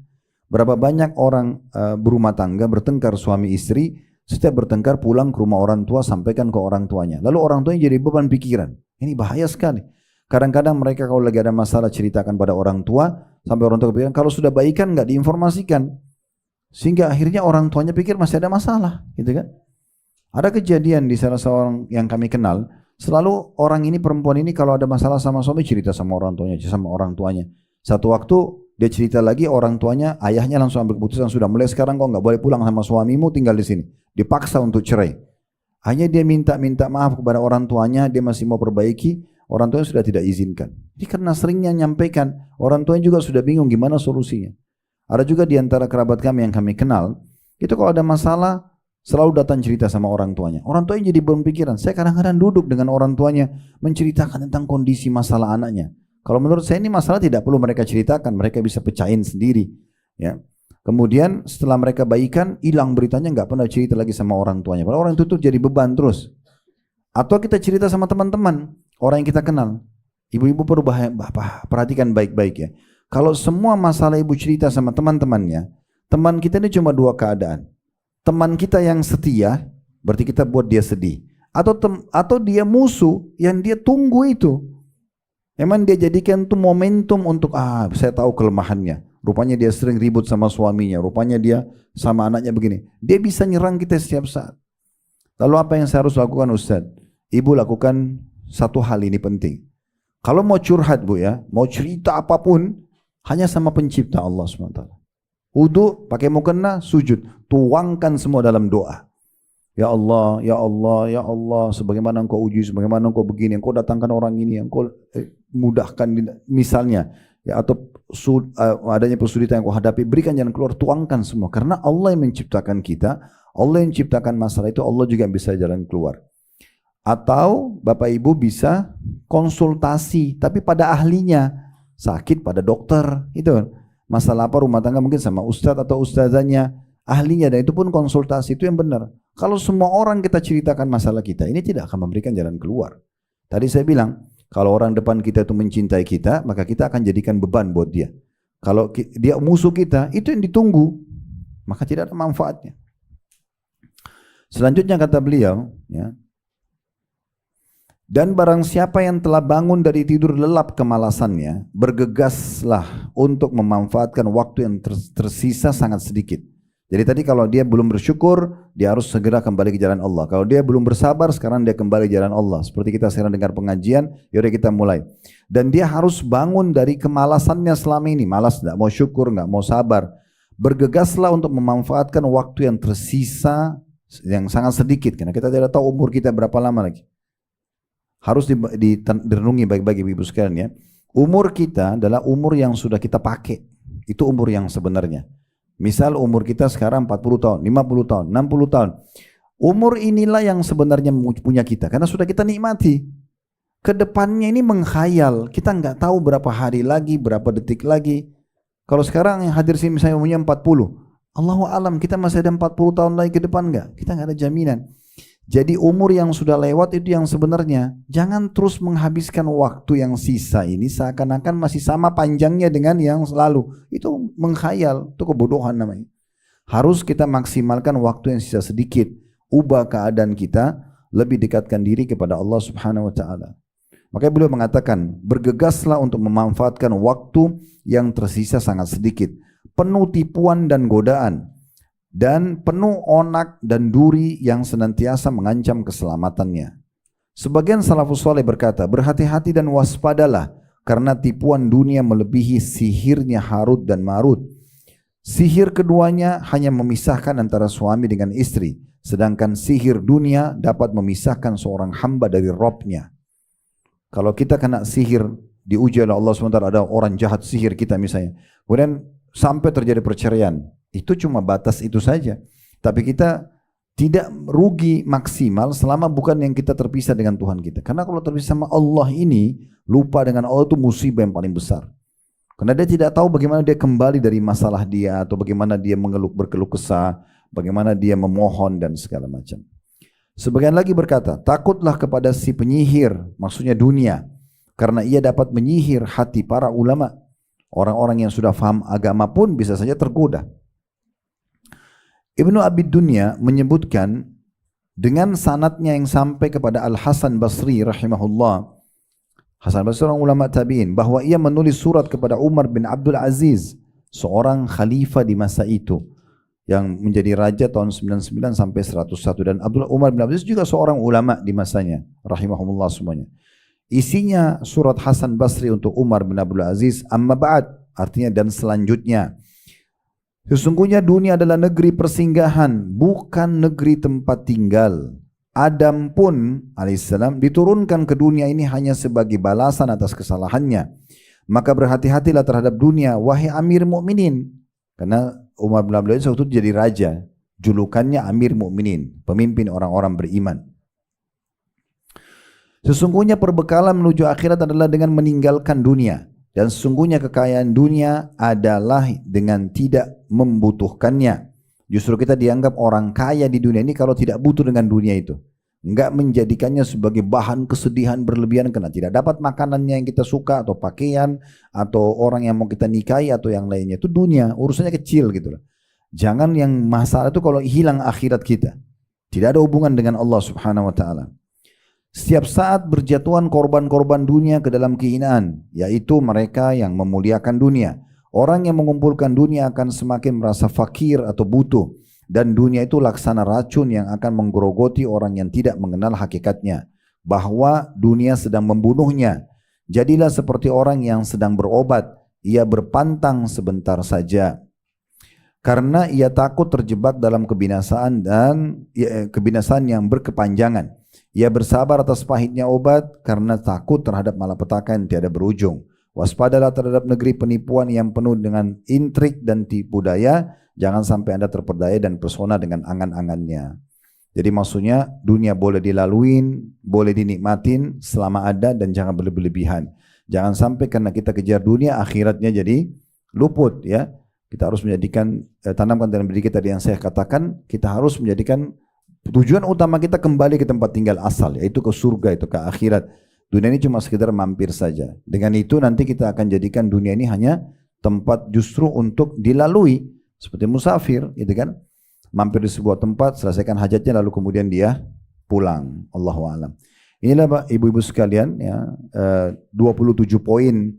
S1: Berapa banyak orang berumah tangga bertengkar suami istri, setiap bertengkar pulang ke rumah orang tua, sampaikan ke orang tuanya. Lalu orang tuanya jadi beban pikiran. Ini bahaya sekali. Kadang-kadang mereka kalau lagi ada masalah ceritakan pada orang tua, sampai orang tua kepikiran, kalau sudah baikan nggak diinformasikan. Sehingga akhirnya orang tuanya pikir masih ada masalah. Gitu kan? Ada kejadian di salah seorang yang kami kenal, selalu orang ini, perempuan ini kalau ada masalah sama suami cerita sama orang tuanya. Satu waktu dia cerita lagi, orang tuanya, ayahnya langsung ambil keputusan, sudah mulai sekarang kau nggak boleh pulang sama suamimu, tinggal di sini. Dipaksa untuk cerai. Hanya dia minta maaf kepada orang tuanya, dia masih mau perbaiki, orang tuanya sudah tidak izinkan. Jadi karena seringnya nyampaikan, orang tuanya juga sudah bingung gimana solusinya. Ada juga di antara kerabat kami yang kami kenal, itu kalau ada masalah selalu datang cerita sama orang tuanya. Orang tuanya jadi berpikiran. Saya kadang-kadang duduk dengan orang tuanya menceritakan tentang kondisi masalah anaknya. Kalau menurut saya ini masalah tidak perlu mereka ceritakan, mereka bisa pecahin sendiri. Ya. Kemudian setelah mereka baikan, hilang beritanya, nggak pernah cerita lagi sama orang tuanya. Padahal orang itu tuh jadi beban terus. Atau kita cerita sama teman-teman, orang yang kita kenal. Ibu-ibu perlu perhatikan baik-baik ya. Kalau semua masalah ibu cerita sama teman-temannya, teman kita ini cuma dua keadaan. Teman kita yang setia, berarti kita buat dia sedih. Atau dia musuh yang dia tunggu itu. Memang dia jadikan itu momentum untuk, saya tahu kelemahannya. Rupanya dia sering ribut sama suaminya. Rupanya dia sama anaknya begini. Dia bisa nyerang kita setiap saat. Lalu apa yang saya harus lakukan, Ustaz? Ibu lakukan satu hal ini penting. Kalau mau curhat Bu ya, mau cerita apapun, hanya sama pencipta Allah SWT. Wudu pakai mukena, sujud, tuangkan semua dalam doa. Ya Allah, ya Allah, ya Allah, sebagaimana engkau uji, sebagaimana engkau begini, engkau datangkan orang ini, engkau mudahkan misalnya, ya atau adanya kesulitan yang engkau hadapi, berikan jalan keluar, tuangkan semua. Karena Allah yang menciptakan kita, Allah yang menciptakan masalah itu, Allah juga yang bisa jalan keluar. Atau Bapak Ibu bisa konsultasi, tapi pada ahlinya, sakit pada dokter, itu masalah apa rumah tangga mungkin sama ustadz atau ustazanya, ahlinya, dan itu pun konsultasi, itu yang benar. Kalau semua orang kita ceritakan masalah kita, ini tidak akan memberikan jalan keluar. Tadi saya bilang, kalau orang depan kita itu mencintai kita, maka kita akan jadikan beban buat dia. Kalau dia musuh kita, itu yang ditunggu, maka tidak ada manfaatnya. Selanjutnya kata beliau, ya, dan barang siapa yang telah bangun dari tidur lelap kemalasannya, bergegaslah untuk memanfaatkan waktu yang tersisa sangat sedikit. Jadi tadi kalau dia belum bersyukur, dia harus segera kembali ke jalan Allah. Kalau dia belum bersabar, sekarang dia kembali ke jalan Allah. Seperti kita sekarang dengar pengajian, yaudah kita mulai. Dan dia harus bangun dari kemalasannya selama ini. Malas, tidak mau syukur, tidak mau sabar. Bergegaslah untuk memanfaatkan waktu yang tersisa yang sangat sedikit. Karena kita tidak tahu umur kita berapa lama lagi. Harus direnungi baik-baik ibu sekalian ya. Umur kita adalah umur yang sudah kita pakai. Itu umur yang sebenarnya. Misal umur kita sekarang 40 tahun, 50 tahun, 60 tahun. Umur inilah yang sebenarnya punya kita. Karena sudah kita nikmati. Kedepannya ini menghayal. Kita nggak tahu berapa hari lagi, berapa detik lagi. Kalau sekarang yang hadir sini misalnya umurnya 40. Allahu alam kita masih ada 40 tahun lagi ke depan nggak? Kita nggak ada jaminan. Jadi umur yang sudah lewat itu yang sebenarnya. Jangan terus menghabiskan waktu yang sisa ini seakan-akan masih sama panjangnya dengan yang selalu. Itu menghayal, itu kebodohan namanya. Harus kita maksimalkan waktu yang sisa sedikit. Ubah keadaan kita, lebih dekatkan diri kepada Allah Subhanahu wa taala. Makanya beliau mengatakan, bergegaslah untuk memanfaatkan waktu yang tersisa sangat sedikit. Penuh tipuan dan godaan. Dan penuh onak dan duri yang senantiasa mengancam keselamatannya. Sebagian salafus saleh berkata, berhati-hati dan waspadalah karena tipuan dunia melebihi sihirnya Harut dan Marut. Sihir keduanya hanya memisahkan antara suami dengan istri, sedangkan sihir dunia dapat memisahkan seorang hamba dari Robnya. Kalau kita kena sihir, diuji oleh Allah SWT, ada orang jahat sihir kita misalnya, kemudian sampai terjadi perceraian, itu cuma batas itu saja. Tapi kita tidak rugi maksimal selama bukan yang kita terpisah dengan Tuhan kita. Karena kalau terpisah sama Allah ini, lupa dengan Allah itu musibah yang paling besar. Karena dia tidak tahu bagaimana dia kembali dari masalah dia, atau bagaimana dia berkeluh kesah, bagaimana dia memohon dan segala macam. Sebagian lagi berkata, takutlah kepada si penyihir, maksudnya dunia, karena ia dapat menyihir hati para ulama. Orang-orang yang sudah faham agama pun bisa saja tergoda. Ibnu Abi Dunya menyebutkan dengan sanadnya yang sampai kepada Al-Hasan Basri rahimahullah. Hasan Basri seorang ulama tabi'in, bahwa ia menulis surat kepada Umar bin Abdul Aziz, seorang khalifah di masa itu yang menjadi raja tahun 99 sampai 101, dan Umar bin Abdul Aziz juga seorang ulama di masanya rahimahumullah semuanya. Isinya surat Hasan Basri untuk Umar bin Abdul Aziz, amma ba'd, artinya dan selanjutnya. Sesungguhnya dunia adalah negeri persinggahan, bukan negeri tempat tinggal. Adam pun alaihissalam diturunkan ke dunia ini hanya sebagai balasan atas kesalahannya. Maka berhati-hatilah terhadap dunia, wahai Amir Mukminin. Karena Umar bin Abdul Aziz waktu itu jadi raja, julukannya Amir Mukminin, pemimpin orang-orang beriman. Sesungguhnya perbekalan menuju akhirat adalah dengan meninggalkan dunia. Dan sesungguhnya kekayaan dunia adalah dengan tidak membutuhkannya. Justru kita dianggap orang kaya di dunia ini kalau tidak butuh dengan dunia itu. Enggak menjadikannya sebagai bahan kesedihan berlebihan karena tidak dapat makanannya yang kita suka, atau pakaian, atau orang yang mau kita nikahi, atau yang lainnya. Itu dunia, urusannya kecil gitu loh. Jangan yang masalah itu kalau hilang akhirat kita. Tidak ada hubungan dengan Allah Subhanahu wa taala. Setiap saat berjatuhan korban-korban dunia ke dalam kehinaan, yaitu mereka yang memuliakan dunia. Orang yang mengumpulkan dunia akan semakin merasa fakir atau butuh, dan dunia itu laksana racun yang akan menggerogoti orang yang tidak mengenal hakikatnya, bahwa dunia sedang membunuhnya. Jadilah seperti orang yang sedang berobat, ia berpantang sebentar saja. karena ia takut terjebak dalam kebinasaan dan kebinasaan yang berkepanjangan. Ia bersabar atas pahitnya obat karena takut terhadap malapetaka yang tiada berujung. Waspadalah terhadap negeri penipuan yang penuh dengan intrik dan tipu daya. Jangan sampai Anda terperdaya dan persona dengan angan-angannya. Jadi maksudnya dunia boleh dilaluin, boleh dinikmatin selama ada dan jangan berlebihan. Jangan sampai karena kita kejar dunia akhiratnya jadi luput ya. Kita harus menjadikan, tanamkan dalam diri kita yang saya katakan, kita harus menjadikan tujuan utama kita kembali ke tempat tinggal asal, yaitu ke surga, itu ke akhirat. Dunia ini cuma sekedar mampir saja. Dengan itu nanti kita akan jadikan dunia ini hanya tempat justru untuk dilalui. Seperti musafir, gitu kan. Mampir di sebuah tempat, selesaikan hajatnya, lalu kemudian dia pulang. Allahu a'lam. Inilah ibu-ibu sekalian, ya, 27 poin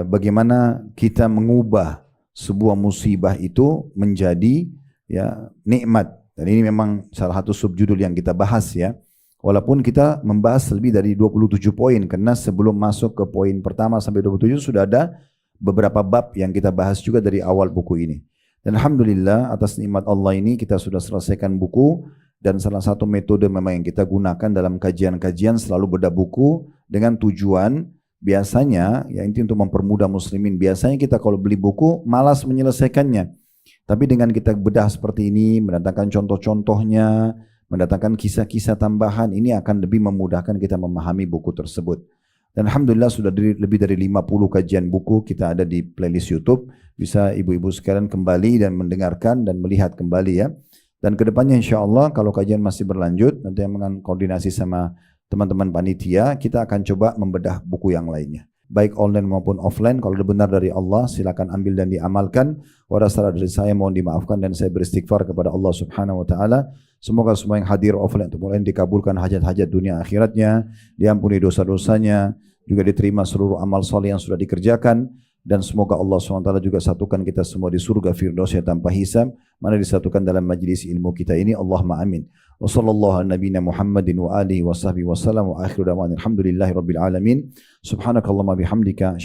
S1: bagaimana kita mengubah sebuah musibah itu menjadi ya nikmat. Dan ini memang salah satu subjudul yang kita bahas ya. Walaupun kita membahas lebih dari 27 poin karena sebelum masuk ke poin pertama sampai 27 sudah ada beberapa bab yang kita bahas juga dari awal buku ini. Dan alhamdulillah atas nikmat Allah ini kita sudah selesaikan buku, dan salah satu metode memang yang kita gunakan dalam kajian-kajian selalu bedah buku dengan tujuan biasanya ya ini untuk mempermudah muslimin. Biasanya kita kalau beli buku malas menyelesaikannya. Tapi dengan kita bedah seperti ini, mendatangkan contoh-contohnya, mendatangkan kisah-kisah tambahan, ini akan lebih memudahkan kita memahami buku tersebut. Dan alhamdulillah sudah lebih dari 50 kajian buku kita ada di playlist YouTube. Bisa ibu-ibu sekalian kembali dan mendengarkan dan melihat kembali ya. Dan kedepannya insya Allah kalau kajian masih berlanjut, nanti yang koordinasi sama teman-teman panitia, kita akan coba membedah buku yang lainnya. Baik online maupun offline, kalau benar dari Allah silakan ambil dan diamalkan. Walau salah dari saya mohon dimaafkan dan saya beristighfar kepada Allah Subhanahu wa taala. Semoga semua yang hadir offline atau online dikabulkan hajat-hajat dunia akhiratnya, diampuni dosa-dosanya, juga diterima seluruh amal soleh yang sudah dikerjakan, dan semoga Allah SWT juga satukan kita semua di surga Firdausnya tanpa hisab, mana disatukan dalam majlis ilmu kita ini. Allahumma amin. Wa sallallahu ala nabiyina Muhammadin wa alihi wa sahbihi wa sallam wa akhiru da'wana alhamdulillahi rabbil alamin. Subhanakallahumma bihamdika.